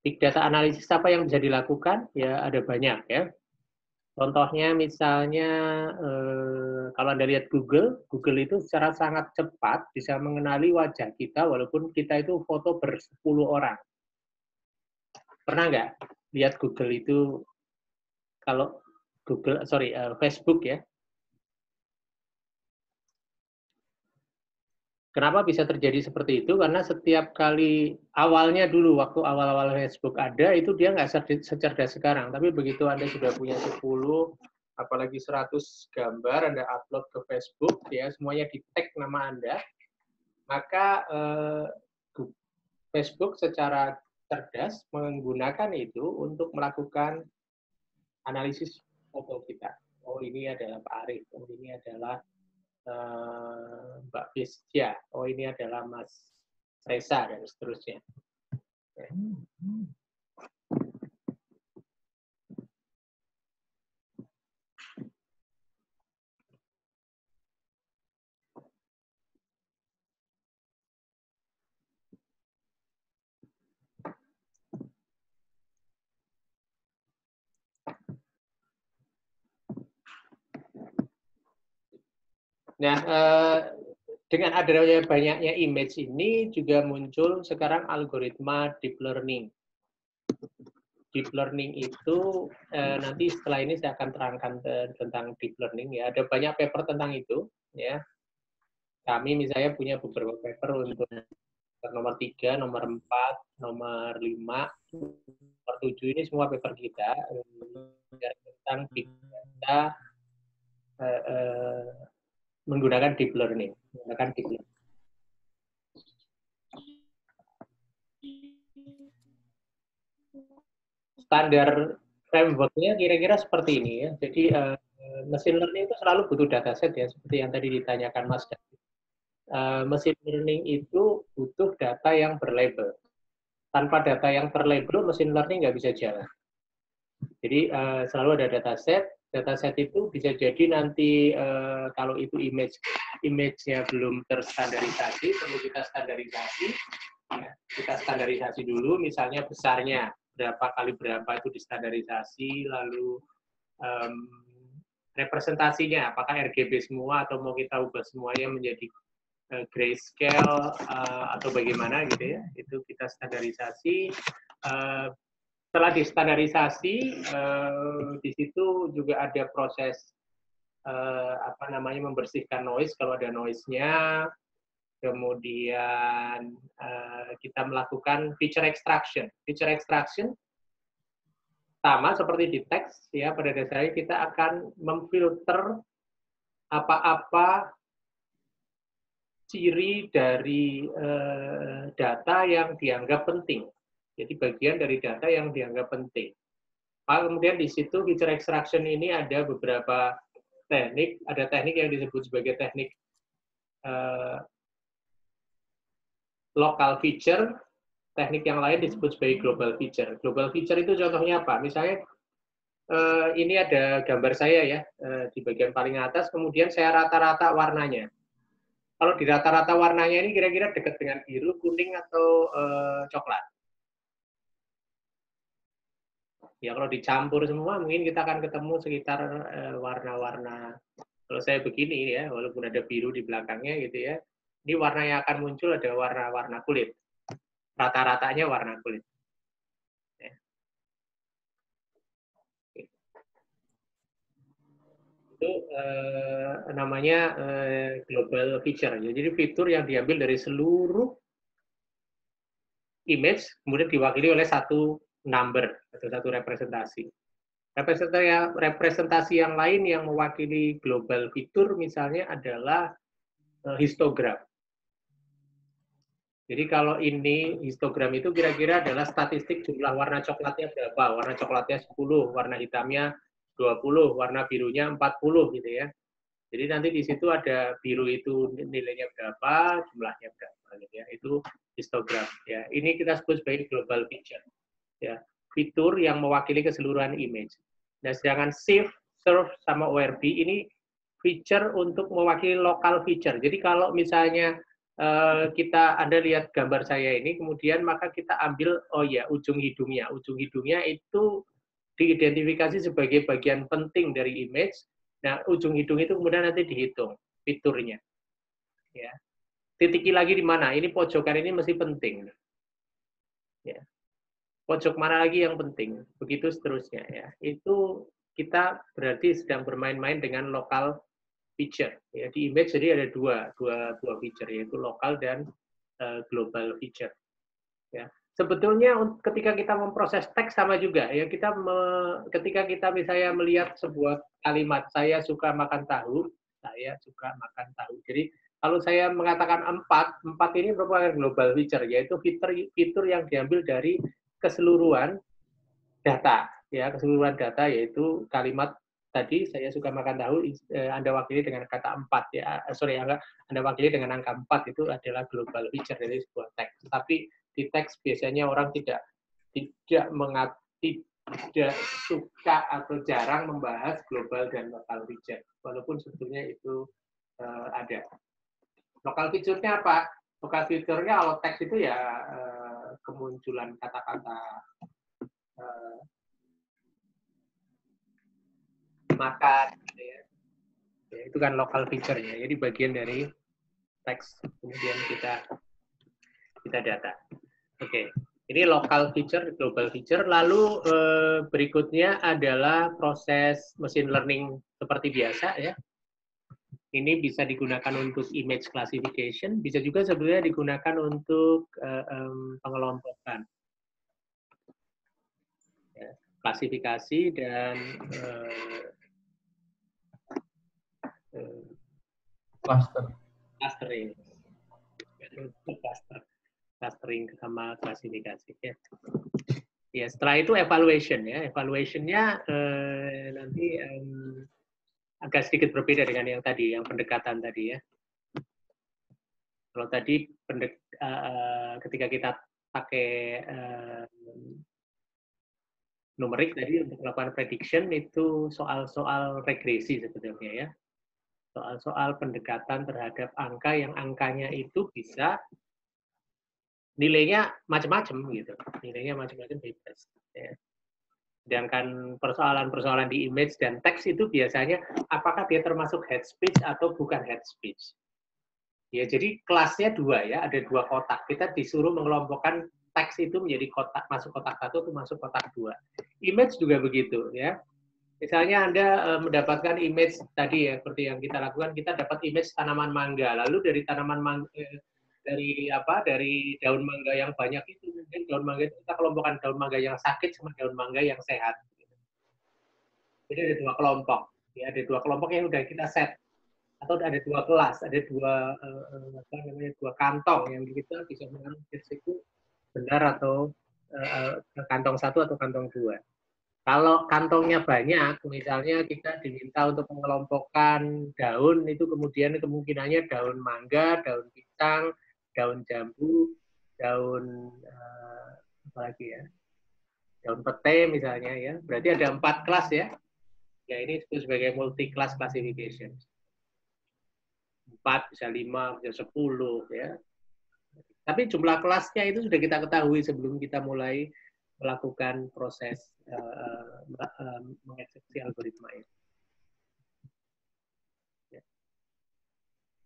big data analisis apa yang bisa dilakukan? Ya, ada banyak ya. Contohnya misalnya kalau Anda lihat Google itu secara sangat cepat bisa mengenali wajah kita walaupun kita itu foto ber-10 orang. Pernah nggak lihat Google itu, kalau Facebook ya. Kenapa bisa terjadi seperti itu? Karena setiap kali awalnya dulu, waktu awal-awal Facebook ada, itu dia nggak secerdas sekarang. Tapi begitu Anda sudah punya 10, apalagi 100 gambar, Anda upload ke Facebook, ya semuanya di-tag nama Anda, maka Facebook secara cerdas menggunakan itu untuk melakukan analisis foto kita. Oh, ini adalah Pak Arif, oh ini adalah Mbak Bisja, oh ini adalah Mas Reza, dan seterusnya. Nah, dengan adanya banyaknya image ini juga muncul sekarang algoritma deep learning. Deep learning itu nanti setelah ini saya akan terangkan tentang deep learning ya. Ada banyak paper tentang itu ya. Kami misalnya punya beberapa paper untuk nomor 3, nomor 4, nomor 5, nomor 7 ini semua paper kita tentang big data menggunakan deep learning. Standar framework-nya kira-kira seperti ini ya. Jadi machine learning itu selalu butuh dataset ya, seperti yang tadi ditanyakan Mas David. Machine learning itu butuh data yang berlabel. Tanpa data yang terlabel, machine learning nggak bisa jalan. Jadi selalu ada dataset. Dataset itu bisa jadi nanti kalau itu image-nya belum terstandarisasi, perlu kita standarisasi. Ya, kita standarisasi dulu, misalnya besarnya berapa kali berapa itu distandarisasi, lalu representasinya apakah RGB semua atau mau kita ubah semuanya menjadi grayscale atau bagaimana gitu ya, itu kita standarisasi. Setelah distandarisasi, di situ juga ada proses membersihkan noise kalau ada noise-nya. Kemudian kita melakukan feature extraction. Feature extraction sama seperti di teks ya, pada dasarnya kita akan memfilter apa-apa ciri dari data yang dianggap penting. Jadi bagian dari data yang dianggap penting. Kemudian di situ feature extraction ini ada beberapa teknik. Ada teknik yang disebut sebagai teknik local feature. Teknik yang lain disebut sebagai global feature. Global feature itu contohnya apa? Misalnya ini ada gambar saya ya di bagian paling atas. Kemudian saya rata-rata warnanya. Kalau di rata-rata warnanya ini kira-kira dekat dengan biru, kuning, atau coklat. Ya kalau dicampur semua mungkin kita akan ketemu sekitar warna-warna. Kalau saya begini ya, walaupun ada biru di belakangnya gitu ya, ini warna yang akan muncul ada warna-warna kulit. Rata-ratanya warna kulit. Ya. Itu namanya global feature. Jadi fitur yang diambil dari seluruh image, kemudian diwakili oleh satu number atau satu representasi. Representasi yang lain yang mewakili global fitur misalnya adalah histogram. Jadi kalau ini histogram itu kira-kira adalah statistik jumlah warna coklatnya berapa. Warna coklatnya 10, warna hitamnya 20, warna birunya 40 gitu ya. Jadi nanti di situ ada biru itu nilainya berapa, jumlahnya berapa gitu ya. Itu histogram ya. Ini kita sebut sebagai global feature. Ya, fitur yang mewakili keseluruhan image. Nah, sedangkan shift, serve, sama ORB ini feature untuk mewakili local feature. Jadi kalau misalnya Anda lihat gambar saya ini, kemudian maka kita ambil, oh ya, ujung hidungnya. Ujung hidungnya itu diidentifikasi sebagai bagian penting dari image. Nah, ujung hidung itu kemudian nanti dihitung fiturnya. Ya. Titiki lagi di mana? Ini pojokan ini mesti penting. Ya. Pojok mana lagi yang penting? Begitu seterusnya. Ya. Itu kita berarti sedang bermain-main dengan local feature. Ya, di image jadi ada dua feature, yaitu lokal dan global feature. Ya. Sebetulnya ketika kita memproses teks sama juga. Ya, ketika kita misalnya melihat sebuah kalimat, saya suka makan tahu, saya suka makan tahu. Jadi kalau saya mengatakan 4 ini merupakan global feature, yaitu fitur yang diambil dari keseluruhan data. Ya, keseluruhan data yaitu kalimat tadi, saya suka makan tahu, Anda wakili dengan kata 4. Ya. Anda wakili dengan angka 4, itu adalah global feature dari sebuah teks. Tapi di teks biasanya orang tidak suka atau jarang membahas global dan local feature. Walaupun sebetulnya itu ada. Local feature-nya apa? Local feature-nya kalau teks itu ya kemunculan kata-kata makan, gitu ya. Ya, itu kan local feature-nya. Jadi bagian dari teks kemudian kita data. Oke, ini local feature, global feature. Lalu berikutnya adalah proses machine learning seperti biasa ya. Ini bisa digunakan untuk image classification, bisa juga sebenarnya digunakan untuk pengelompokan, ya, klasifikasi dan clustering, clustering sama klasifikasi. Ya. Ya, setelah itu evaluation ya, evaluationnya nanti agak sedikit berbeda dengan yang tadi, yang pendekatan tadi ya. Kalau tadi ketika kita pakai numerik tadi untuk melakukan prediction, itu soal-soal regresi sebetulnya ya. Soal-soal pendekatan terhadap angka yang angkanya itu bisa nilainya macam-macam gitu. Nilainya macam-macam bebas. Ya. Sedangkan persoalan-persoalan di image dan teks itu biasanya apakah dia termasuk head speech atau bukan head speech. Ya, jadi kelasnya dua ya, ada dua kotak. Kita disuruh mengelompokkan teks itu menjadi kotak, masuk kotak satu atau masuk kotak dua. Image juga begitu ya. Misalnya Anda mendapatkan image tadi ya, seperti yang kita lakukan, kita dapat image tanaman mangga. Lalu dari tanaman mangga, dari daun mangga yang banyak itu, mungkin daun mangga itu kita kelompokkan daun mangga yang sakit sama daun mangga yang sehat. Jadi ada dua kelompok, ya ada dua kelompok yang sudah kita set, atau ada dua kelas, ada dua kantong yang kita bisa menganalisis itu benar atau kantong satu atau kantong dua. Kalau kantongnya banyak, misalnya kita diminta untuk mengelompokkan daun, itu kemudian kemungkinannya daun mangga, daun pisang, daun jambu, daun apa lagi ya, daun pete misalnya ya. Berarti ada 4 kelas ya. Ya ini disebut sebagai multi-class classification. 4, bisa 5, bisa 10 ya. Tapi jumlah kelasnya itu sudah kita ketahui sebelum kita mulai melakukan proses mengeksekusi algoritma ini.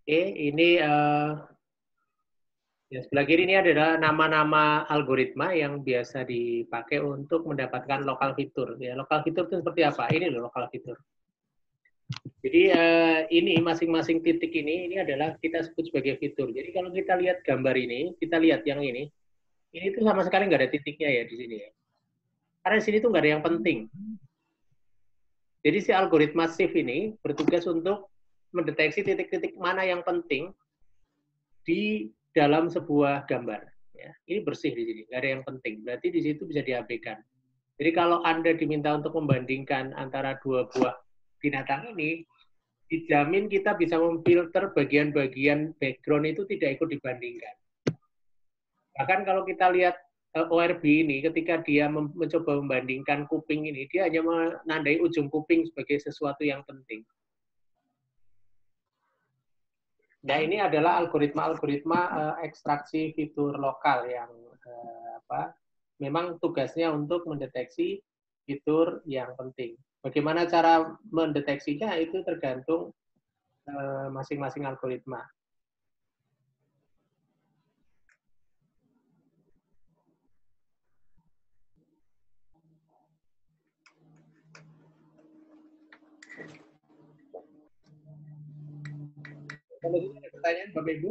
Oke, ini ya, sebelah kiri ini adalah nama-nama algoritma yang biasa dipakai untuk mendapatkan local fitur. Ya, local fitur itu seperti apa? Ini loh local fitur. Jadi ini masing-masing titik ini adalah kita sebut sebagai fitur. Jadi kalau kita lihat gambar ini, kita lihat yang ini tuh sama sekali nggak ada titiknya ya di sini ya. Karena di sini tuh nggak ada yang penting. Jadi si algoritma SIF ini bertugas untuk mendeteksi titik-titik mana yang penting di dalam sebuah gambar. Ya, ini bersih di sini, nggak ada yang penting. Berarti di situ bisa diabaikan. Jadi kalau Anda diminta untuk membandingkan antara dua buah binatang ini, dijamin kita bisa memfilter bagian-bagian background itu tidak ikut dibandingkan. Bahkan kalau kita lihat ORB ini, ketika dia mencoba membandingkan kuping ini, dia hanya menandai ujung kuping sebagai sesuatu yang penting. Nah, ini adalah algoritma ekstraksi fitur lokal yang memang tugasnya untuk mendeteksi fitur yang penting. Bagaimana cara mendeteksinya itu tergantung masing-masing algoritma. Kalau ada pertanyaan, Bapak Ibu?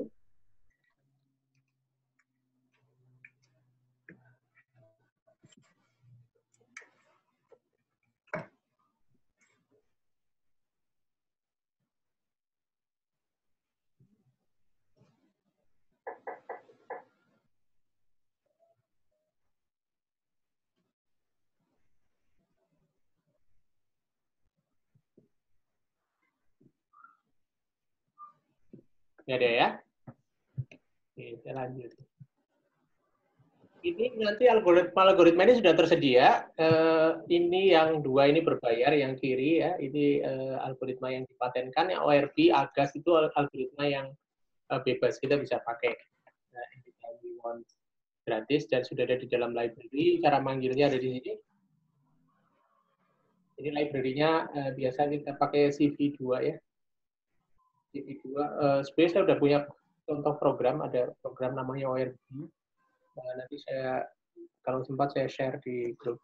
Nggak ada ya? Oke, saya lanjut. Ini nanti algoritma ini sudah tersedia. Ini yang dua ini berbayar, yang kiri ya. Ini algoritma yang dipatenkan. Yang ORB, AGAS itu algoritma yang bebas, kita bisa pakai. Gratis dan sudah ada di dalam library. Cara manggilnya ada di sini. Ini library-nya biasa kita pakai CV2 ya. CV2. Sebenarnya saya sudah punya contoh program, ada program namanya ORB. Nanti saya, kalau sempat saya share di grup.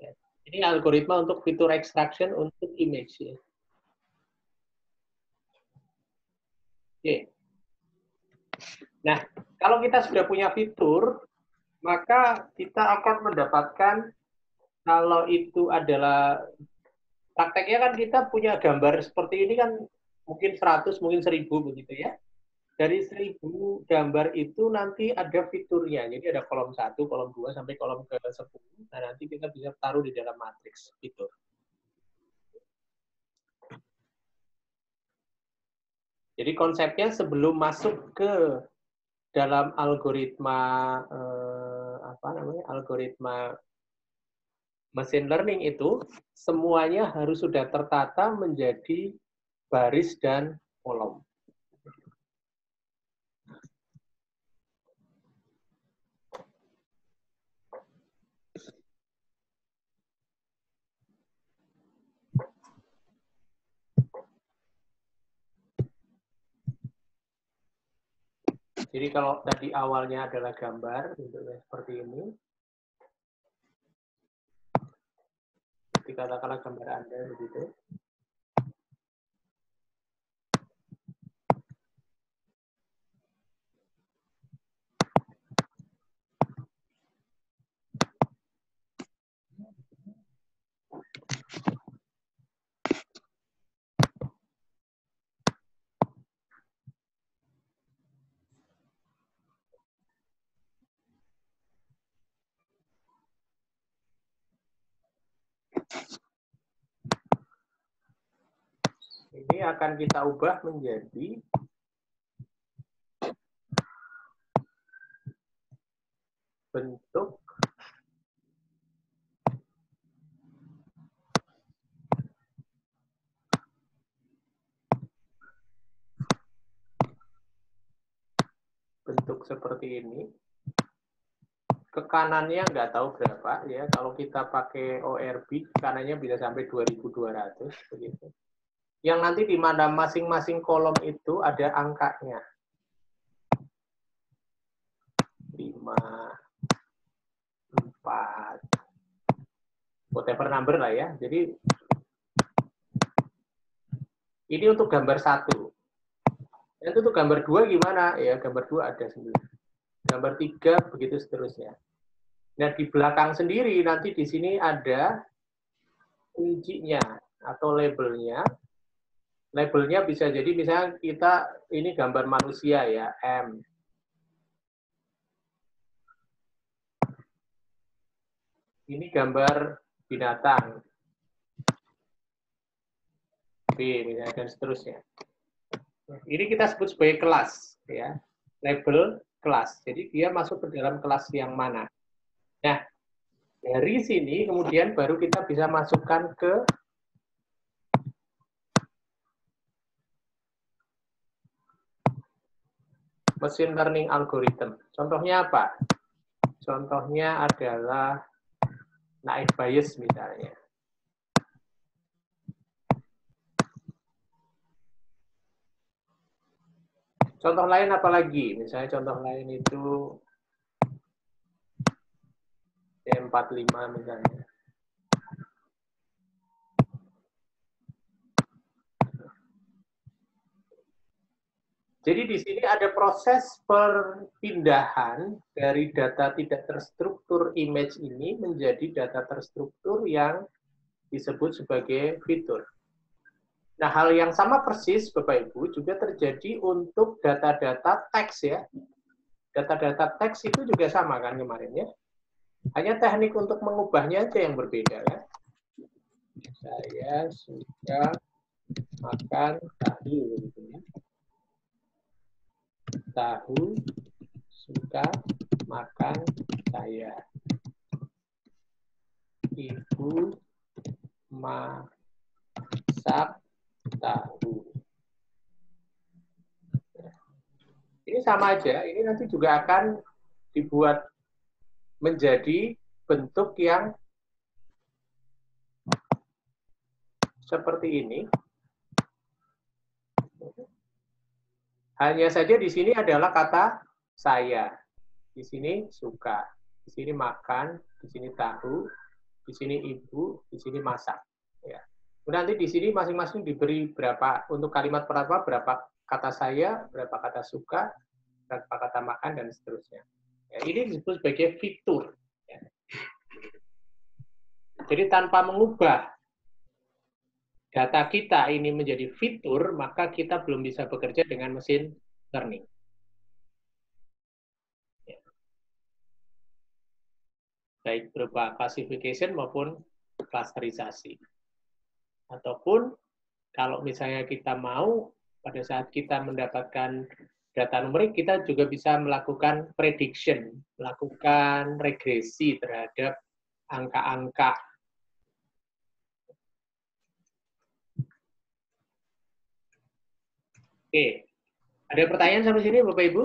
Ya. Ini algoritma untuk fitur extraction untuk image ya. Oke. Nah, kalau kita sudah punya fitur, maka kita akan mendapatkan, kalau itu adalah prakteknya kan kita punya gambar seperti ini kan mungkin 100, mungkin 1000 begitu ya. Dari 1000 gambar itu nanti ada fiturnya. Jadi ada kolom 1, kolom 2, sampai kolom ke-10. Nah, nanti kita bisa taruh di dalam matriks fitur. Jadi konsepnya sebelum masuk ke dalam algoritma algoritma machine learning itu semuanya harus sudah tertata menjadi baris dan kolom. Jadi kalau tadi awalnya adalah gambar, bentuknya seperti ini. Dikatakanlah gambar Anda begitu. Ini akan kita ubah menjadi bentuk seperti ini. Ke kanannya nggak tahu berapa ya. Kalau kita pakai ORB, kanannya bisa sampai 2200 begitu. Yang nanti di mana masing-masing kolom itu ada angkanya. 5, 4, whatever number lah ya. Jadi ini untuk gambar 1. Itu untuk gambar 2 gimana? Ya, gambar 2 ada sendiri. Gambar 3 begitu seterusnya. Nah, di belakang sendiri nanti di sini ada kuncinya atau labelnya. Labelnya bisa jadi misalnya kita ini gambar manusia ya, M. Ini gambar binatang, B misalnya, dan seterusnya. Ini kita sebut sebagai kelas ya, label kelas. Jadi dia masuk ke dalam kelas yang mana. Nah, dari sini kemudian baru kita bisa masukkan ke machine learning algorithm. Contohnya apa? Contohnya adalah naive bias misalnya. Contoh lain apa lagi? Misalnya contoh lain itu D45 misalnya. Jadi di sini ada proses perpindahan dari data tidak terstruktur image ini menjadi data terstruktur yang disebut sebagai fitur. Nah, hal yang sama persis, Bapak Ibu, juga terjadi untuk data-data teks ya. Data-data teks itu juga sama kan kemarin ya. Hanya teknik untuk mengubahnya aja yang berbeda ya. Saya suka makan tahu gitu ya. Tahu suka makan saya. Ibu masak tahu. Ini sama aja, ini nanti juga akan dibuat menjadi bentuk yang seperti ini. Hanya saja di sini adalah kata saya. Di sini suka, di sini makan, di sini tahu, di sini ibu, di sini masak. Ya. Nanti di sini masing-masing diberi berapa untuk kalimat pertama berapa kata saya, berapa kata suka, berapa kata makan dan seterusnya. Ya, ini disebut sebagai fitur. Ya. Jadi tanpa mengubah data kita ini menjadi fitur, maka kita belum bisa bekerja dengan mesin learning. Ya. Baik berupa classification maupun klasterisasi. Ataupun kalau misalnya kita mau, pada saat kita mendapatkan data numerik, kita juga bisa melakukan prediction, melakukan regresi terhadap angka-angka. Oke, ada pertanyaan sampai sini Bapak Ibu?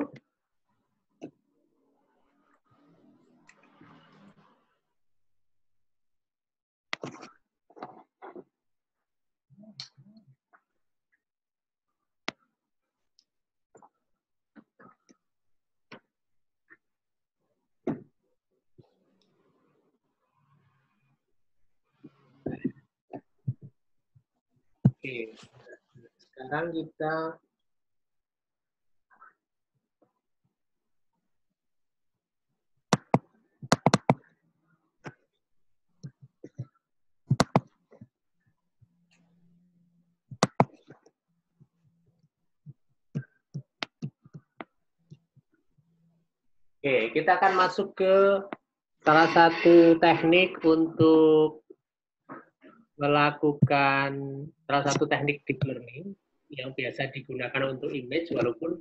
Oke, sekarang kita akan masuk ke salah satu teknik untuk melakukan salah satu teknik deep learning yang biasa digunakan untuk image, walaupun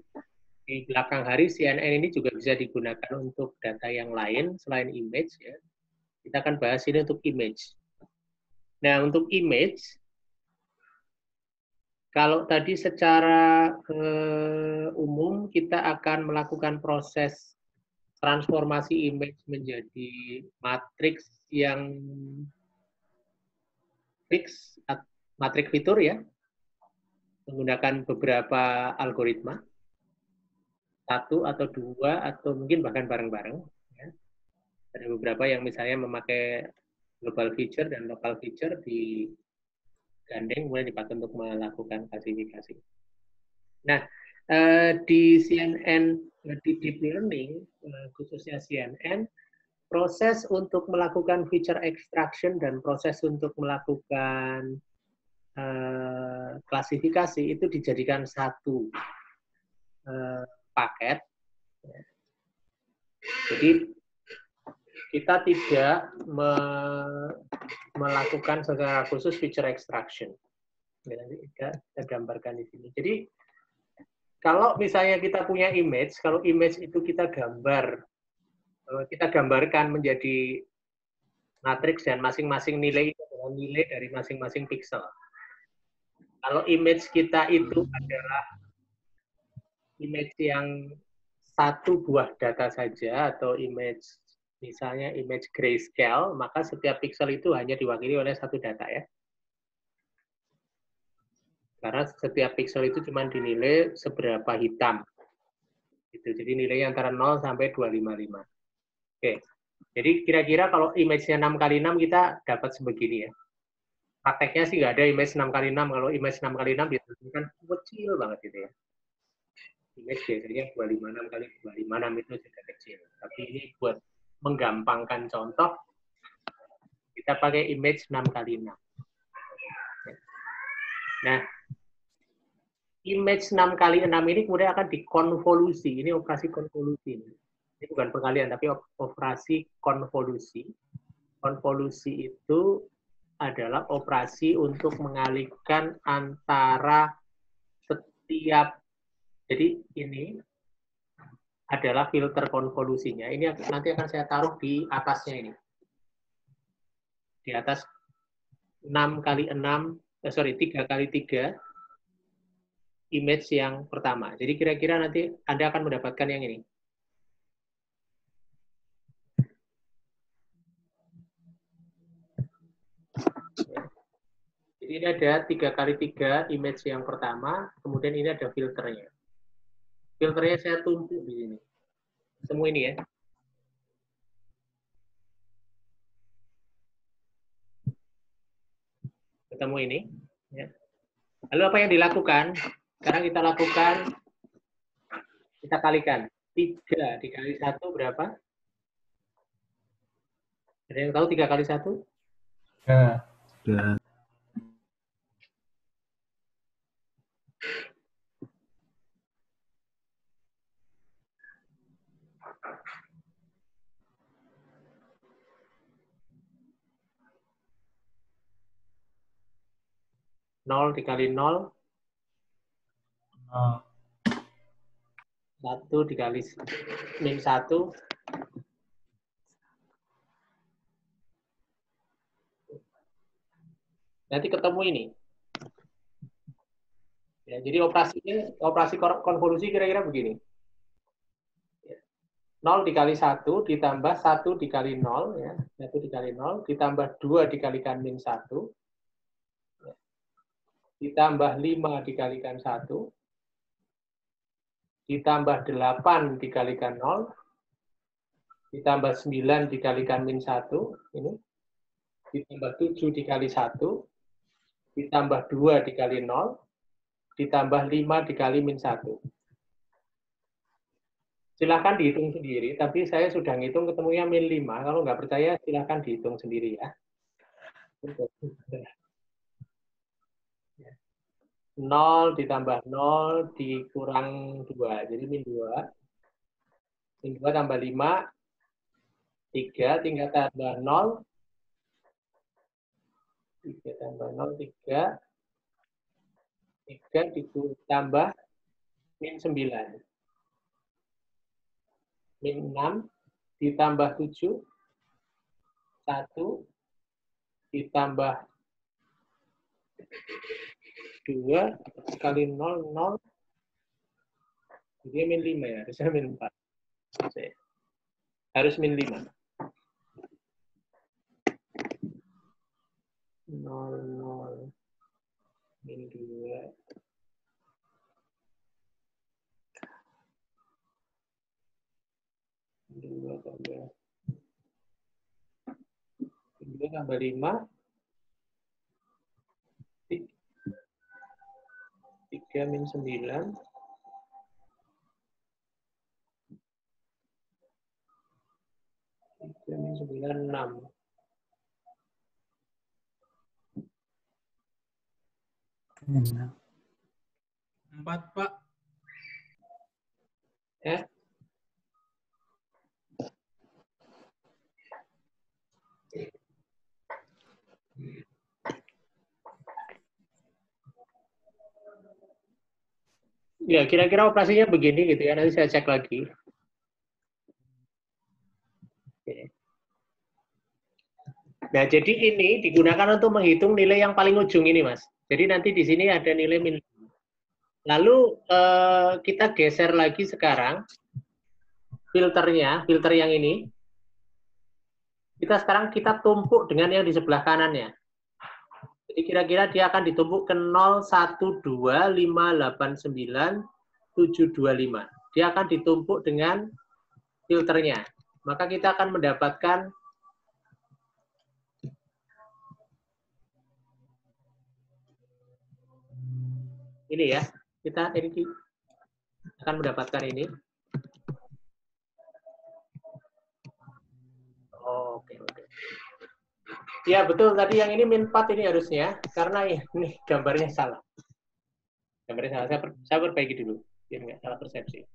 di belakang hari CNN ini juga bisa digunakan untuk data yang lain selain image. Ya. Kita akan bahas ini untuk image. Nah, untuk image, kalau tadi secara umum kita akan melakukan proses transformasi image menjadi matriks yang fix, matriks fitur ya, menggunakan beberapa algoritma, satu atau dua atau mungkin bahkan bareng-bareng. Ya. Ada beberapa yang misalnya memakai global feature dan local feature digandeng kemudian dipakai untuk melakukan klasifikasi. Nah, di CNN, di deep learning, khususnya CNN, proses untuk melakukan feature extraction dan proses untuk melakukan klasifikasi itu dijadikan satu paket. Jadi kita tidak melakukan secara khusus feature extraction. Kita gambarkan di sini. Jadi kalau misalnya kita punya image, kalau image itu kita gambarkan menjadi matriks dan masing-masing nilai itu adalah nilai dari masing-masing pixel. Kalau image kita itu adalah image yang satu buah data saja atau image misalnya image grayscale, maka setiap pixel itu hanya diwakili oleh satu data ya. Karena setiap pixel itu cuma dinilai seberapa hitam. Gitu. Jadi nilainya antara 0 sampai 255. Oke. Jadi kira-kira kalau image-nya 6x6 kita dapat sebegini ya. Prakteknya sih nggak ada image 6x6. Kalau image 6x6 biasanya kan kecil banget gitu ya. Image biasanya 256x256 itu sudah kecil. Tapi ini buat menggampangkan contoh, kita pakai image 6x6. Nah, image 6x6 ini kemudian akan dikonvolusi. Ini operasi konvolusi. Ini bukan pengalian, tapi operasi konvolusi. Konvolusi itu adalah operasi untuk mengalihkan antara setiap, jadi ini adalah filter konvolusinya. Ini nanti akan saya taruh di atasnya ini. Di atas 3x3 image yang pertama. Jadi kira-kira nanti Anda akan mendapatkan yang ini. Jadi ini ada 3x3 image yang pertama, kemudian ini ada filternya. Filternya saya tumpuk di sini. Semua ini ya. Ketemu ini. Ya. Lalu apa yang dilakukan? Sekarang kita lakukan, kita kalikan. 3 dikali 1 berapa? Ada yang tahu 3 kali 1? Ya. 0 dikali 0. 1 dikali min 1. Nanti ketemu ini. Ya, jadi operasi konvolusi kira-kira begini. 0 dikali 1 ditambah 1 dikali 0. Ya. 1 dikali 0 ditambah 2 dikalikan min 1. Ditambah 5 dikalikan 1, ditambah 8 dikalikan 0, ditambah 9 dikalikan min 1, ini, ditambah 7 dikali 1, ditambah 2 dikali 0, ditambah 5 dikali min 1. Silahkan dihitung sendiri, tapi saya sudah ngitung ketemunya min 5. Kalau nggak percaya, silahkan dihitung sendiri ya. 0 ditambah 0 dikurang 2, jadi min 2. Min 2 tambah 5, 3, tinggal tambah 0. 3 tambah 0, 3. 3 ditambah min 9. Min 6 ditambah 7. 1 ditambah 2 kali 0, 0. Jadi min 5 ya, harusnya min 4. Harus min 5. 0, 0, min 2. Min 2 tambah 5. 3 min 9. 3 min 9, 6. 4, Pak. Ya. Ya, kira-kira operasinya begini gitu ya. Nanti saya cek lagi. Oke. Nah, jadi ini digunakan untuk menghitung nilai yang paling ujung ini, Mas. Jadi nanti di sini ada nilai min. Lalu kita geser lagi sekarang filternya, filter yang ini. sekarang kita tumpuk dengan yang di sebelah kanannya. Jadi kira-kira dia akan ditumpuk ke 0,12589,725. Dia akan ditumpuk dengan filternya. Maka kita akan mendapatkan ini ya. Kita ini akan mendapatkan ini. Oke. Ya betul, tadi yang ini min 4 ini harusnya, karena ini gambarnya salah. Gambarnya salah, saya perbaiki dulu, biar nggak salah persepsi.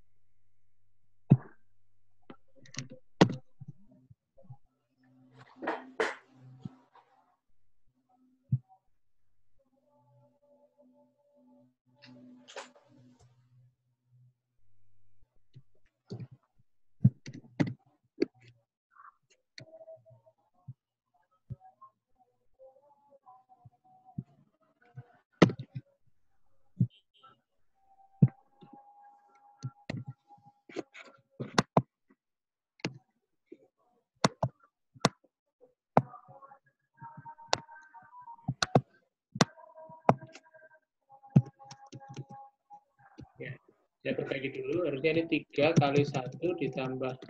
Saya perbaiki dulu, harusnya ini 3 kali 1 ditambah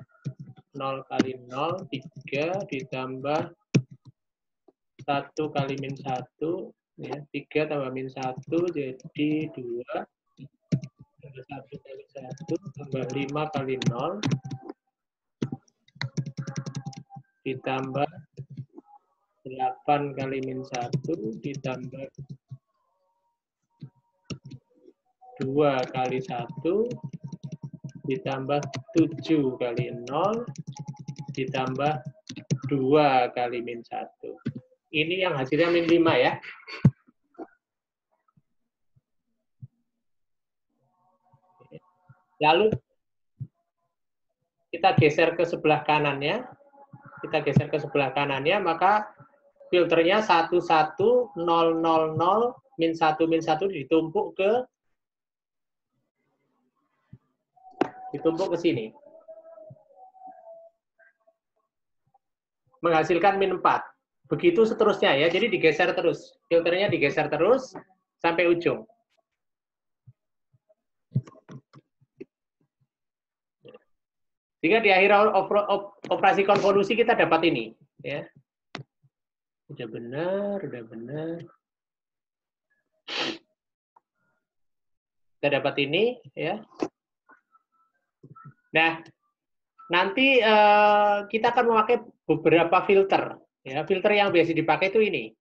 0 kali 0, 3 ditambah 1 kali min 1, ya, 3 tambah min 1 jadi 2, tambah 1 kali 1, tambah 5 kali 0, ditambah 8 kali min 1, ditambah 2 kali 1, ditambah 7 kali 0, ditambah 2 kali min 1. Ini yang hasilnya min 5 ya. Lalu kita geser ke sebelah kanannya. Kita geser ke sebelah kanannya, maka filternya 1100, min 1 ditumpuk ke sini. Menghasilkan min 4. Begitu seterusnya ya. Jadi digeser terus. Filternya digeser terus sampai ujung. Sehingga di akhir operasi konvolusi kita dapat ini, ya. Udah benar. Kita dapat ini, ya. Nah, nanti kita akan memakai beberapa filter. Ya, filter yang biasa dipakai itu ini.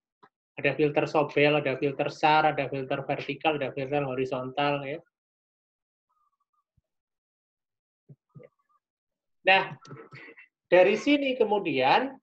Ada filter Sobel, ada filter SAR, ada filter vertikal, ada filter horizontal. Ya. Nah, dari sini kemudian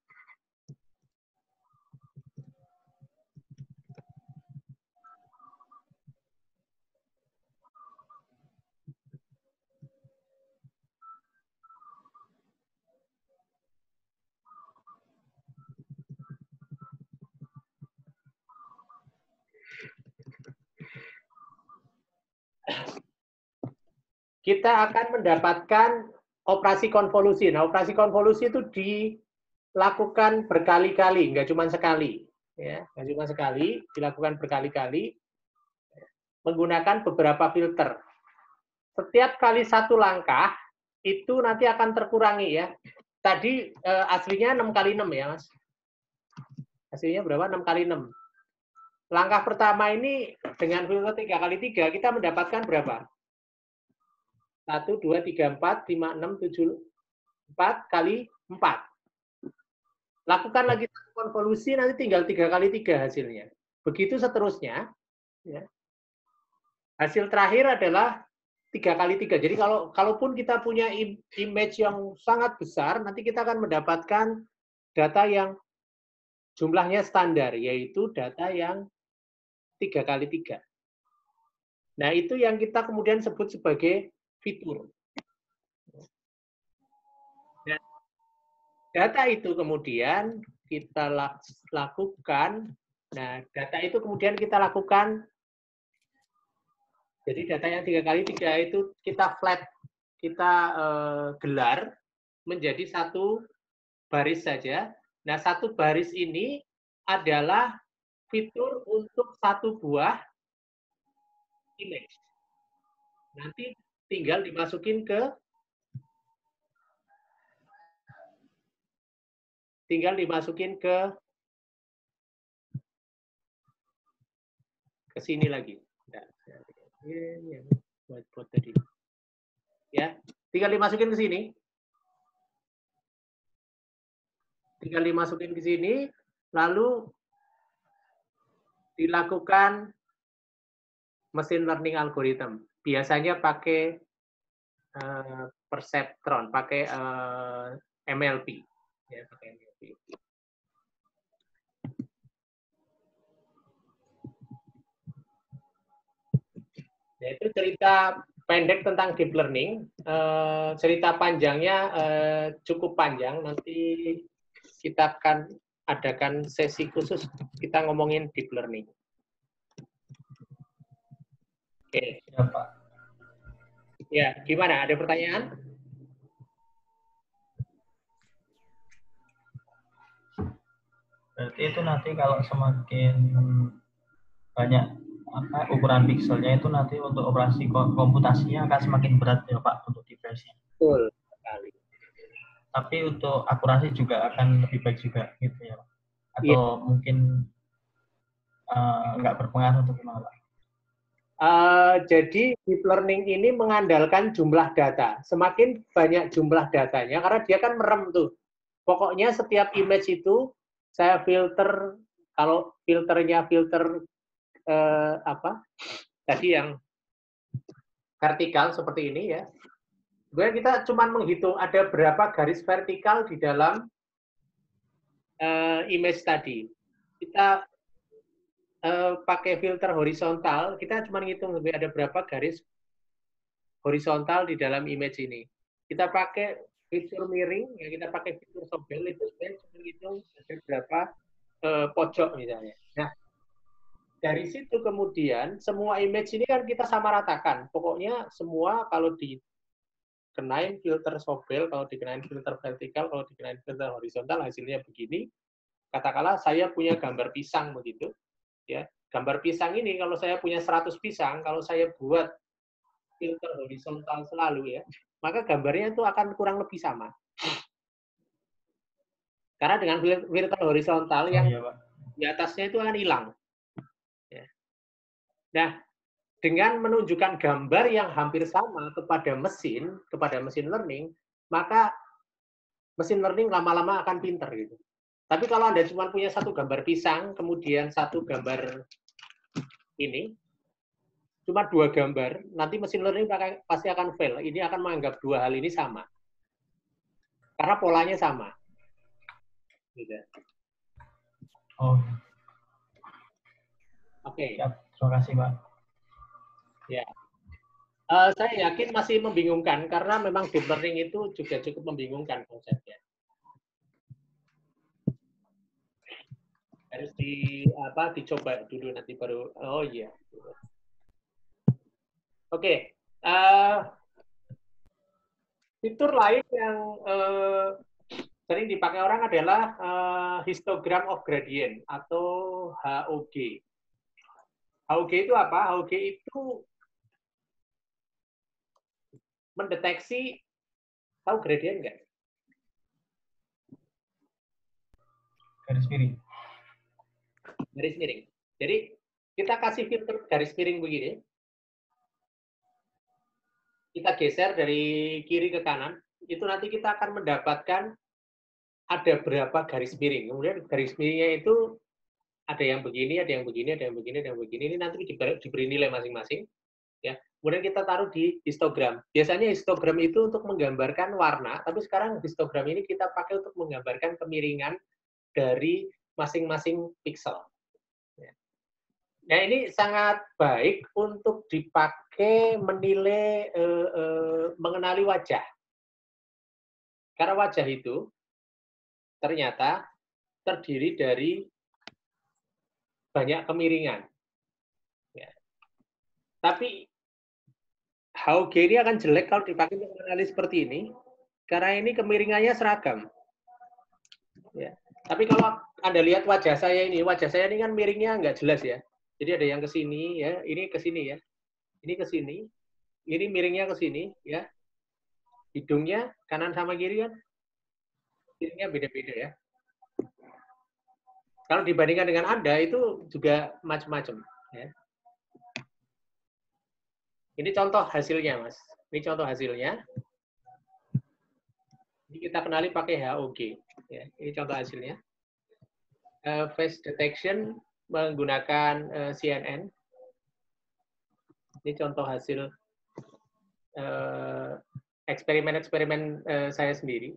kita akan mendapatkan operasi konvolusi. Nah, operasi konvolusi itu dilakukan berkali-kali, nggak cuma sekali. Ya, nggak cuma sekali, dilakukan berkali-kali menggunakan beberapa filter. Setiap kali satu langkah, itu nanti akan terkurangi ya. Tadi aslinya 6 kali 6 ya, Mas. Hasilnya berapa? 6 kali 6. Langkah pertama ini dengan filter 3 kali 3, kita mendapatkan berapa? 1, 2, 3, 4, 5, 6, 7, 4 kali 4. Lakukan lagi konvolusi, nanti tinggal 3 kali 3 hasilnya. Begitu seterusnya. Ya. Hasil terakhir adalah 3 kali 3. Jadi kalaupun kita punya image yang sangat besar, nanti kita akan mendapatkan data yang jumlahnya standar, yaitu data yang 3 kali 3. Nah, itu yang kita kemudian sebut sebagai fitur. Nah, data itu kemudian kita lakukan. Nah, data itu kemudian kita lakukan. Jadi data yang 3 kali 3 itu kita flat, kita gelar menjadi satu baris saja. Nah, satu baris ini adalah fitur untuk satu buah image. Nanti tinggal dimasukin ke sini lagi. Whiteboard tadi. Ya, tinggal dimasukin ke sini. Lalu dilakukan machine learning algorithm. Biasanya pakai perceptron, pakai MLP. Ya, pakai MLP. Ya, itu cerita pendek tentang deep learning. Cerita panjangnya cukup panjang. Nanti kita akan adakan sesi khusus kita ngomongin deep learning. Oke. Ya, Pak. Ya, gimana? Ada pertanyaan? Berarti itu nanti kalau semakin banyak ukuran pixelnya itu nanti untuk operasi komputasinya akan semakin berat ya Pak untuk device-nya. Betul sekali. Tapi untuk akurasi juga akan lebih baik juga gitu ya Pak. Atau mungkin nggak berpengaruh untuk gimana Pak? Jadi deep learning ini mengandalkan jumlah data. Semakin banyak jumlah datanya, karena dia kan merem tuh. Pokoknya setiap image itu saya filter, kalau filternya filter tadi yang vertikal seperti ini ya. Sebenarnya kita cuma menghitung ada berapa garis vertikal di dalam image tadi. Kita pakai filter horizontal, kita cuma ngitung ada berapa garis horizontal di dalam image ini. Kita pakai fitur miring, ya kita pakai fitur sobel, itu sebenarnya cuma ngitung ada berapa pojok misalnya. Nah, dari situ kemudian semua image ini kan kita samaratakan. Pokoknya semua kalau dikenain filter sobel, kalau dikenain filter vertikal, kalau dikenain filter horizontal, hasilnya begini. Katakanlah saya punya gambar pisang begitu. Ya, gambar pisang ini kalau saya punya 100 pisang, kalau saya buat filter horizontal selalu ya, maka gambarnya itu akan kurang lebih sama. Karena dengan filter horizontal yang di atasnya itu akan hilang. Ya. Nah, dengan menunjukkan gambar yang hampir sama kepada mesin learning, maka mesin learning lama-lama akan pinter gitu. Tapi kalau Anda cuma punya satu gambar pisang, kemudian satu gambar ini, cuma dua gambar, nanti mesin learning pasti akan fail. Ini akan menganggap dua hal ini sama. Karena polanya sama. Gitu. Oh. Oke. Ya, terima kasih, Pak. Ya. Saya yakin masih membingungkan, karena memang deep learning itu juga cukup membingungkan konsepnya. Harus dicoba dulu nanti baru iya. Oke. Fitur lain yang sering dipakai orang adalah histogram of gradient atau HOG. HOG itu apa? HOG itu mendeteksi, tahu gradient nggak? Garis miring. Garis miring. Jadi kita kasih filter garis miring begini. Kita geser dari kiri ke kanan. Itu nanti kita akan mendapatkan ada berapa garis miring. Kemudian garis miringnya itu ada yang begini, ada yang begini, ada yang begini, ada yang begini. Ini nanti diberi nilai masing-masing. Ya. Kemudian kita taruh di histogram. Biasanya histogram itu untuk menggambarkan warna, tapi sekarang histogram ini kita pakai untuk menggambarkan kemiringan dari masing-masing pixel. Nah, ini sangat baik untuk dipakai menilai, mengenali wajah. Karena wajah itu ternyata terdiri dari banyak kemiringan. Ya. Tapi HOG ini akan jelek kalau dipakai untuk mengenali seperti ini, karena ini kemiringannya seragam. Ya. Tapi kalau Anda lihat wajah saya ini kan miringnya nggak jelas ya. Jadi ada yang ke sini ya, ini ke sini ya. Ini ke sini, ini miringnya ke sini ya. Hidungnya kanan sama kiri kan miringnya beda-beda ya. Kalau dibandingkan dengan Anda itu juga macam-macam ya. Ini contoh hasilnya, Mas. Ini contoh hasilnya. Ini kita kenali pakai HOG. Ya, ini contoh hasilnya. Face detection menggunakan CNN. Ini contoh hasil eksperimen-eksperimen saya sendiri.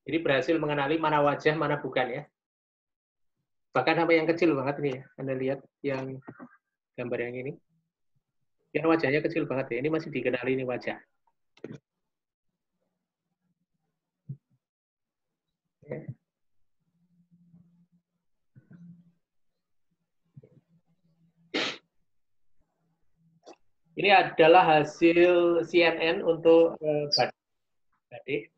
Jadi berhasil mengenali mana wajah, mana bukan ya. Bahkan sampai yang kecil banget ini ya. Anda lihat yang gambar yang ini. Yang wajahnya kecil banget ya. Ini masih dikenali ini wajah. Ya. Ini adalah hasil CNN untuk badik.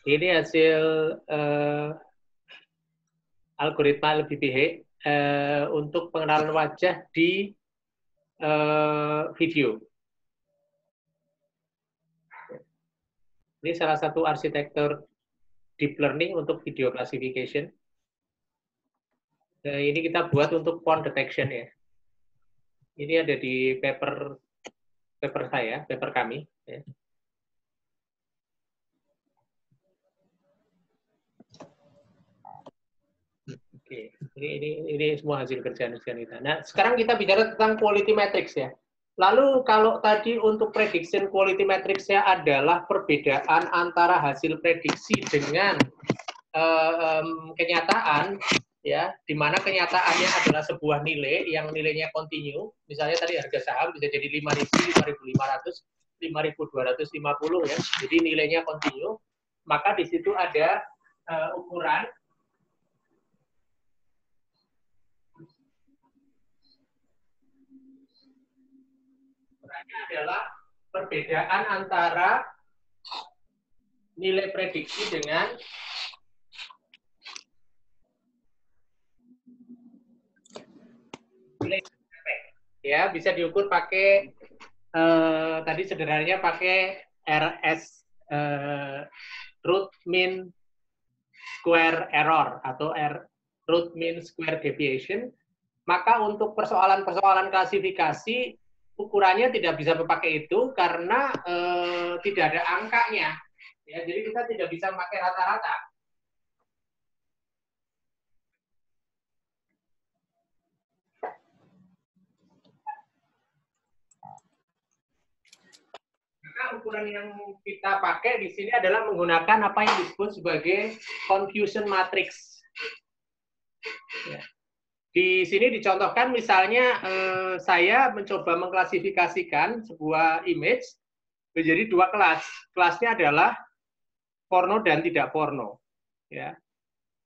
Ini hasil algoritma LBPH untuk pengenalan wajah di video. Ini salah satu arsitektur deep learning untuk video classification. Ini kita buat untuk font detection ya. Ini ada di paper saya, paper kami. Ya. Oke, ini semua hasil kerjaan kita. Nah, sekarang kita bicara tentang quality metrics ya. Lalu kalau tadi untuk prediction quality metrics-nya adalah perbedaan antara hasil prediksi dengan kenyataan, ya, di mana kenyataannya adalah sebuah nilai yang nilainya continue. Misalnya tadi harga saham bisa jadi 5.000, 5.500, 5.250 ya. Jadi nilainya continue. Maka di situ ada ukuran. Ukurannya adalah perbedaan antara nilai prediksi dengan nilai ya, bisa diukur pakai tadi sederhananya pakai RS root mean square error atau root mean square deviation. Maka untuk persoalan-persoalan klasifikasi ukurannya tidak bisa memakai itu karena tidak ada angkanya. Ya, jadi kita tidak bisa memakai rata-rata. Maka ukuran yang kita pakai di sini adalah menggunakan apa yang disebut sebagai confusion matrix. Ya. Di sini dicontohkan misalnya saya mencoba mengklasifikasikan sebuah image menjadi dua kelas. Kelasnya adalah porno dan tidak porno. Ya.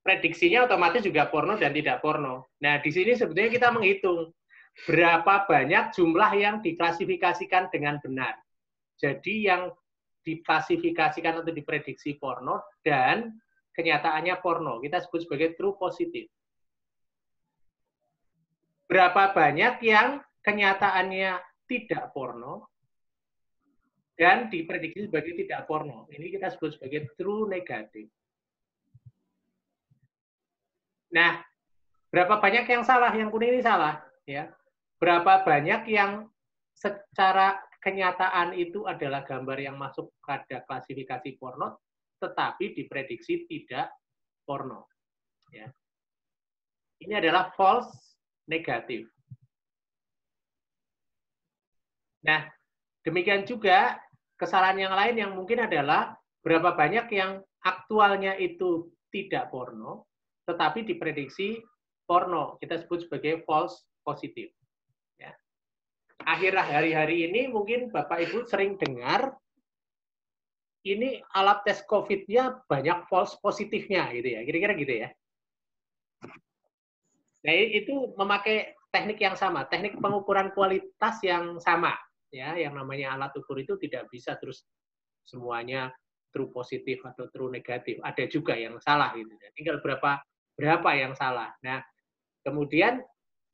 Prediksinya otomatis juga porno dan tidak porno. Nah, di sini sebetulnya kita menghitung berapa banyak jumlah yang diklasifikasikan dengan benar. Jadi yang diklasifikasikan atau diprediksi porno dan kenyataannya porno. Kita sebut sebagai true positive. Berapa banyak yang kenyataannya tidak porno dan diprediksi sebagai tidak porno. Ini kita sebut sebagai true negatif. Nah, berapa banyak yang salah? Yang kuning ini salah. Ya. Berapa banyak yang secara kenyataan itu adalah gambar yang masuk pada klasifikasi porno, tetapi diprediksi tidak porno. Ya. Ini adalah false negatif. Nah, demikian juga kesalahan yang lain yang mungkin adalah berapa banyak yang aktualnya itu tidak porno, tetapi diprediksi porno. Kita sebut sebagai false positif. Ya. Akhir hari-hari ini mungkin Bapak Ibu sering dengar ini alat tes COVID-nya banyak false positifnya gitu ya. Kira-kira gitu ya. Nah, itu memakai teknik yang sama, teknik pengukuran kualitas yang sama, ya, yang namanya alat ukur itu tidak bisa terus semuanya true positif atau true negatif. Ada juga yang salah gitu. Tinggal berapa yang salah. Nah, kemudian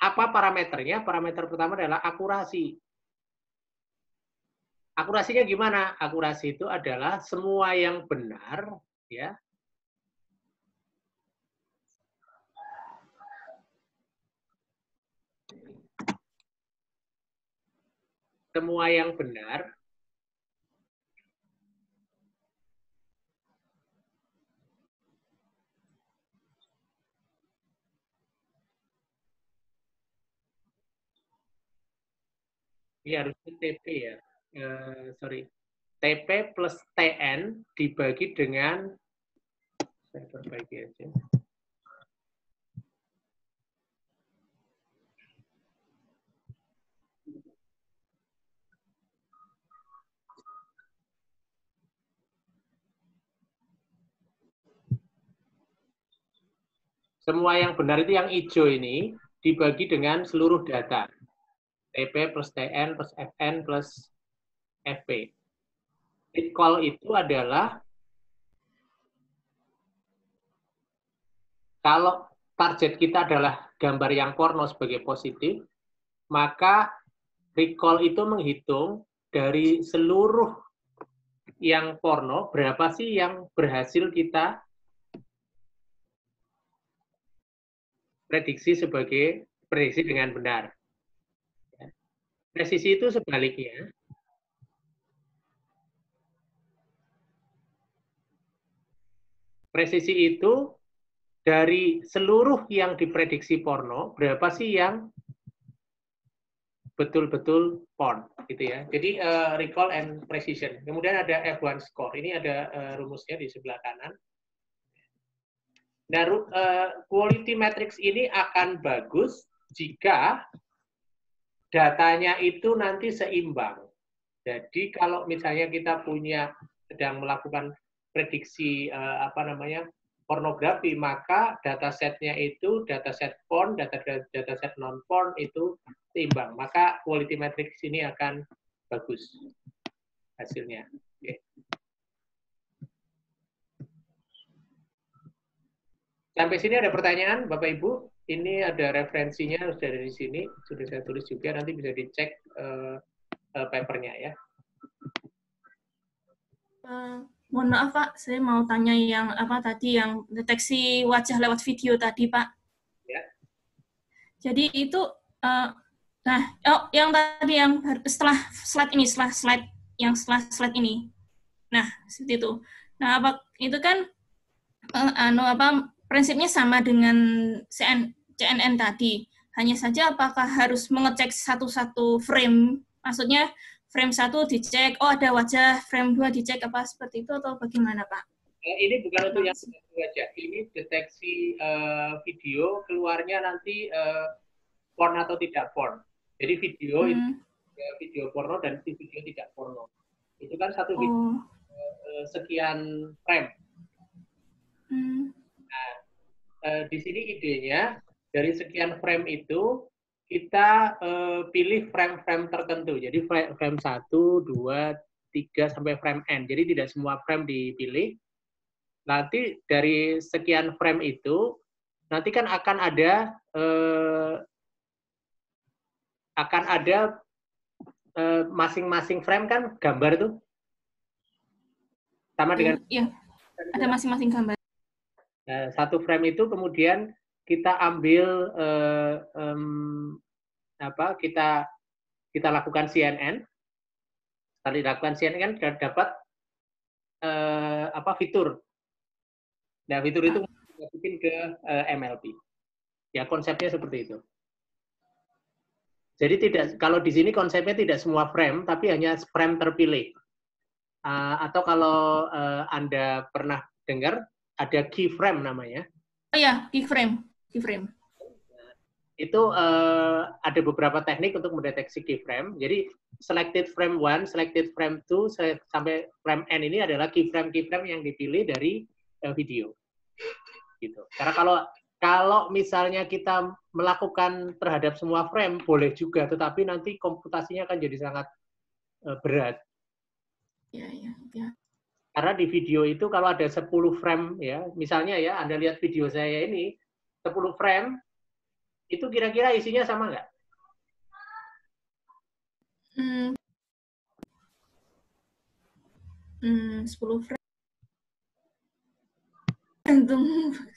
apa parameternya? Parameter pertama adalah akurasi. Akurasinya gimana? Akurasi itu adalah semua yang benar, ya. Semua yang benar ini harusnya TP ya. TP plus TN dibagi dengan, saya perbaiki aja. Semua yang benar itu yang hijau ini dibagi dengan seluruh data. TP plus TN plus FN plus FP. Recall itu adalah kalau target kita adalah gambar yang porno sebagai positif, maka recall itu menghitung dari seluruh yang porno, berapa sih yang berhasil kita prediksi dengan benar. Presisi itu sebaliknya. Presisi itu dari seluruh yang diprediksi porno, berapa sih yang betul-betul porn, gitu ya. Jadi recall and precision. Kemudian ada F1 score. Ini ada rumusnya di sebelah kanan. Nah, quality matrix ini akan bagus jika datanya itu nanti seimbang. Jadi kalau misalnya kita sedang melakukan prediksi pornografi, maka datasetnya itu dataset porn, dataset non porn itu seimbang. Maka quality matrix ini akan bagus hasilnya. Oke. Sampai sini ada pertanyaan, Bapak Ibu? Ini ada referensinya sudah dari sini, sudah saya tulis juga, nanti bisa dicek papernya ya. Mohon maaf Pak, saya mau tanya yang tadi yang deteksi wajah lewat video tadi Pak. Ya. Jadi itu, yang tadi yang setelah slide ini. Nah, seperti itu. Nah, itu kan prinsipnya sama dengan CNN tadi. Hanya saja apakah harus mengecek satu-satu frame, maksudnya frame 1 dicek, oh ada wajah, frame 2 dicek, apa seperti itu, atau bagaimana Pak? Ini bukan untuk yang wajah, ini deteksi video, keluarnya nanti porn atau tidak porn. Jadi video, video porno dan video tidak porno. Itu kan satu video sekian frame. Nah, di sini idenya dari sekian frame itu kita pilih frame-frame tertentu. Jadi frame 1, 2, 3 sampai frame N. Jadi tidak semua frame dipilih. Nanti dari sekian frame itu nanti kan akan ada masing-masing frame kan gambar tuh. Sama dengan ada masing-masing gambar. Nah, satu frame itu kemudian kita ambil kita lakukan CNN. Setelah dilakukan CNN kan dapat fitur. Nah, fitur itu masukin ke MLP. Ya, konsepnya seperti itu. Jadi kalau di sini konsepnya tidak semua frame, tapi hanya frame terpilih. Atau kalau Anda pernah dengar ada keyframe namanya. Oh ya, keyframe. Itu ada beberapa teknik untuk mendeteksi keyframe. Jadi selected frame 1, selected frame 2 sampai frame N ini adalah keyframe yang dipilih dari video. Gitu. Karena kalau Kalau misalnya kita melakukan terhadap semua frame, boleh juga, tetapi nanti komputasinya akan jadi sangat berat. Ya, ya, ya. Karena di video itu kalau ada 10 frame, ya, misalnya ya, Anda lihat video saya ini, 10 frame, itu kira-kira isinya sama nggak? 10 frame.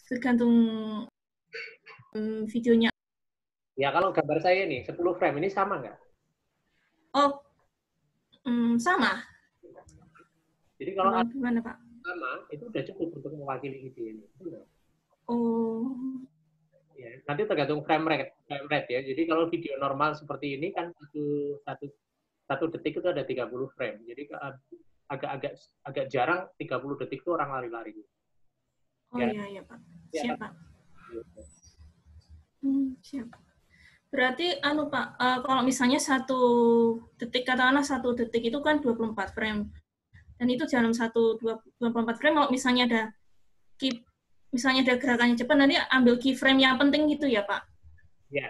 Tergantung videonya. Ya, kalau gambar saya ini, 10 frame, ini sama nggak? Oh, sama. Jadi kalau Gimana, Pak? sama, itu udah cukup untuk mewakili ide ini. Oh. Ya, nanti tergantung frame rate ya. Jadi kalau video normal seperti ini kan satu detik itu ada 30 frame. Jadi agak jarang 30 detik itu orang lari-lari. Oh Ya. iya, Pak. Siap, Pak. Siap. Berarti Pak, kalau misalnya 1 detik, katakanlah 1 detik itu kan 24 frame. Dan itu dalam 24 frame, kalau misalnya ada gerakannya cepat, nanti ambil keyframe yang penting gitu ya, Pak? Ya.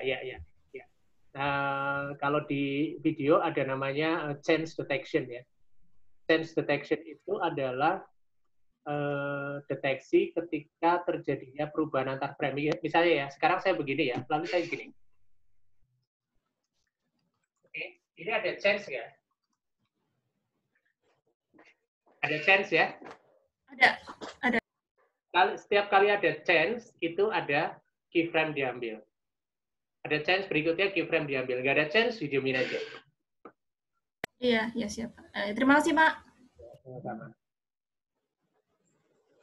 Kalau di video ada namanya change detection ya. Change detection itu adalah deteksi ketika terjadinya perubahan antar frame. Misalnya ya, sekarang saya begini ya, lalu saya begini. Oke, ini ada change ya? Ada change ya? Ada. Setiap kali ada change, itu ada keyframe diambil. Ada change berikutnya keyframe diambil. Nggak ada change, didiemin aja. Iya, siap. Terima kasih, Pak. Sama-sama.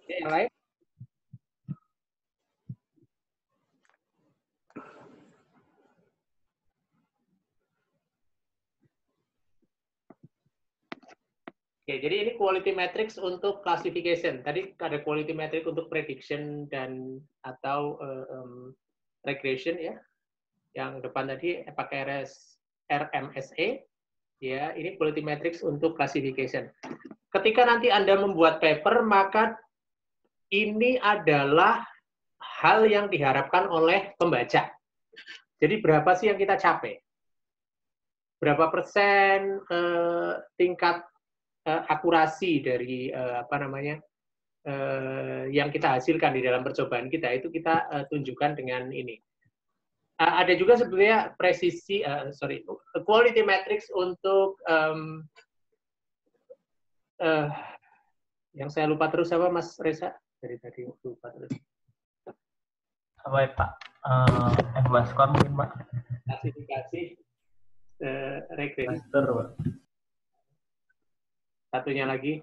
Oke, yang lain? Oke, jadi ini quality metrics untuk classification. Tadi ada quality metric untuk prediction dan atau regression ya. Yang depan tadi pakai RMSE. Ya, ini quality metrics untuk classification. Ketika nanti Anda membuat paper, maka ini adalah hal yang diharapkan oleh pembaca. Jadi berapa sih yang kita capai? Berapa persen tingkat akurasi dari yang kita hasilkan di dalam percobaan kita, itu kita tunjukkan dengan ini. Ada juga sebenarnya quality metrics untuk yang saya lupa terus apa, Mas Reza? Dari tadi lupa terus. Apa ya, Pak? Skor mungkin, Pak? Klasifikasi regresi. Satunya lagi.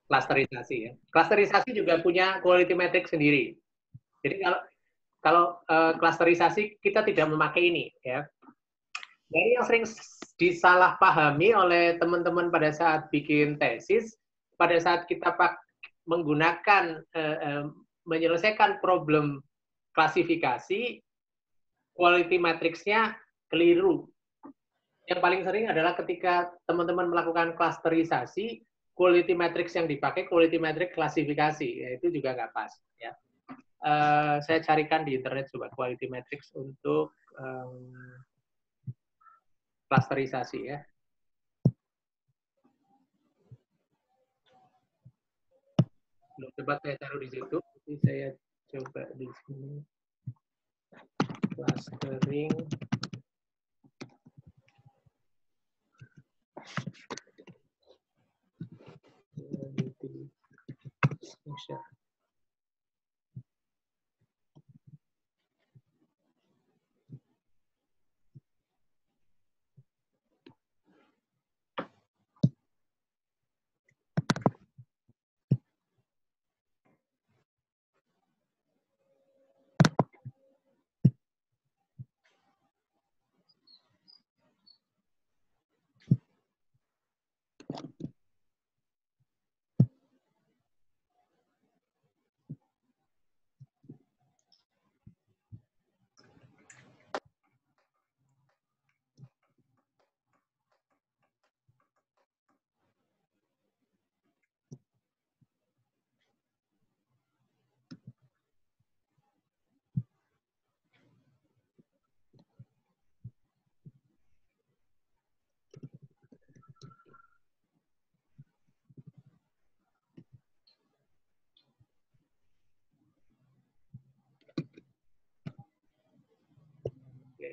Klasterisasi ya. Klasterisasi juga punya quality metric sendiri. Jadi kalau klasterisasi kita tidak memakai ini ya. Jadi yang sering disalahpahami oleh teman-teman pada saat bikin tesis, pada saat kita menggunakan menyelesaikan problem klasifikasi, quality matrix-nya keliru. Yang paling sering adalah ketika teman-teman melakukan klasterisasi, quality matrix yang dipakai quality matrix klasifikasi, ya, itu juga nggak pas. Ya. Saya carikan di internet coba quality matrix untuk klasterisasi ya. Coba saya taruh di situ, jadi saya coba di sini. Clustering.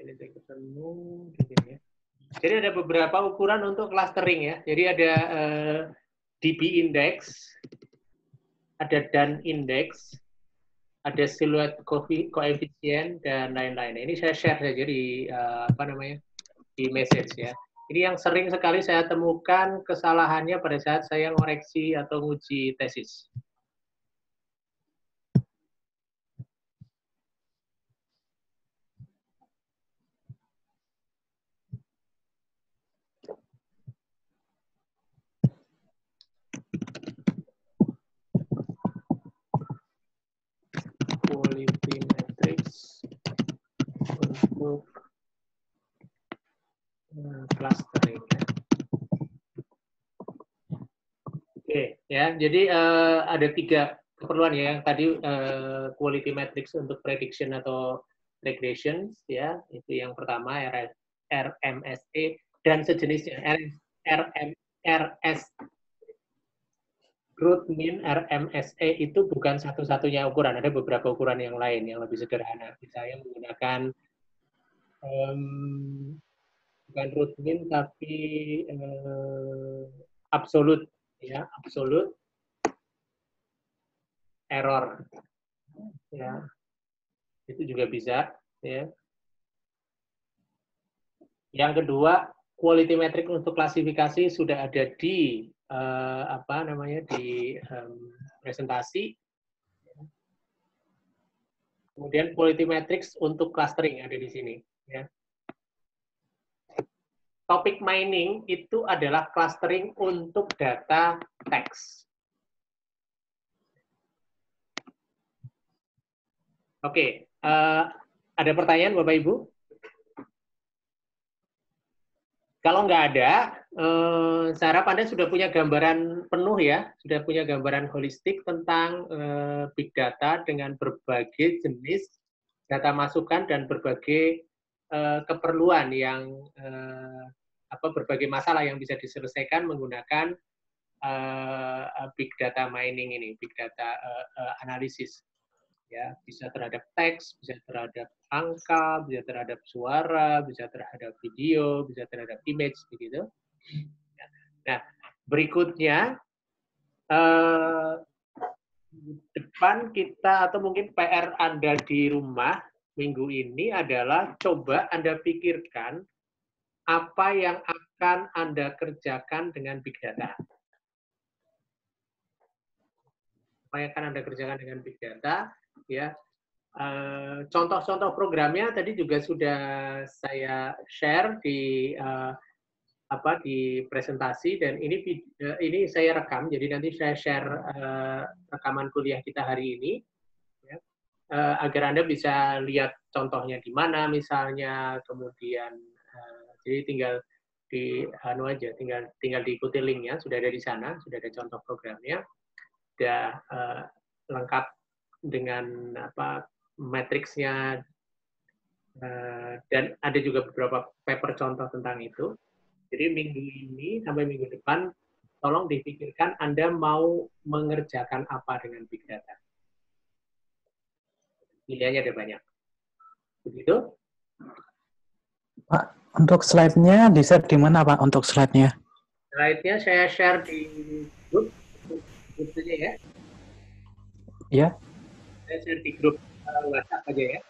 ini saya ketemu di sini ya. Jadi ada beberapa ukuran untuk clustering ya. Jadi ada DB index, ada Dan index, ada silhouette coefficient dan lain-lain. Ini saya share saja di di message ya. Ini yang sering sekali saya temukan kesalahannya pada saat saya ngoreksi atau nguji tesis. Quality matrix untuk clustering. Oke, ya. Jadi ada 3 keperluan ya. Yang tadi quality matrix untuk prediction atau regression, ya. Itu yang pertama, RMSE dan sejenisnya. RS root mean RMSE itu bukan satu-satunya ukuran, ada beberapa ukuran yang lain yang lebih sederhana. Misalnya menggunakan bukan root mean tapi absolute, ya, absolute error, ya, itu juga bisa, ya. Yang kedua, quality metric untuk klasifikasi sudah ada di di presentasi. Kemudian quality metrics untuk clustering ada di sini. Ya. Topic mining itu adalah clustering untuk data teks. Oke, ada pertanyaan Bapak Ibu? Kalau nggak ada, saya harap Anda sudah punya gambaran penuh ya, sudah punya gambaran holistik tentang big data dengan berbagai jenis data masukan dan berbagai keperluan yang berbagai masalah yang bisa diselesaikan menggunakan big data mining ini, big data analisis. Ya, bisa terhadap teks, bisa terhadap angka, bisa terhadap suara, bisa terhadap video, bisa terhadap image, begitu. Nah, berikutnya depan kita atau mungkin PR Anda di rumah minggu ini adalah coba Anda pikirkan apa yang akan Anda kerjakan dengan big data. Apa yang akan Anda kerjakan dengan big data? Ya, contoh-contoh programnya tadi juga sudah saya share di di presentasi dan ini saya rekam, jadi nanti saya share rekaman kuliah kita hari ini ya, agar Anda bisa lihat contohnya di mana misalnya, kemudian jadi tinggal tinggal diikuti linknya, sudah ada di sana, sudah ada contoh programnya, sudah lengkap dengan matriksnya, dan ada juga beberapa paper contoh tentang itu. Jadi minggu ini sampai minggu depan, tolong dipikirkan Anda mau mengerjakan apa dengan big data. Pilihannya ada banyak. Begitu? Pak, untuk slide-nya di-share di mana Pak untuk slide-nya? Slide-nya saya share di grup saja ya. Ya. Saya share di grup WhatsApp aja ya.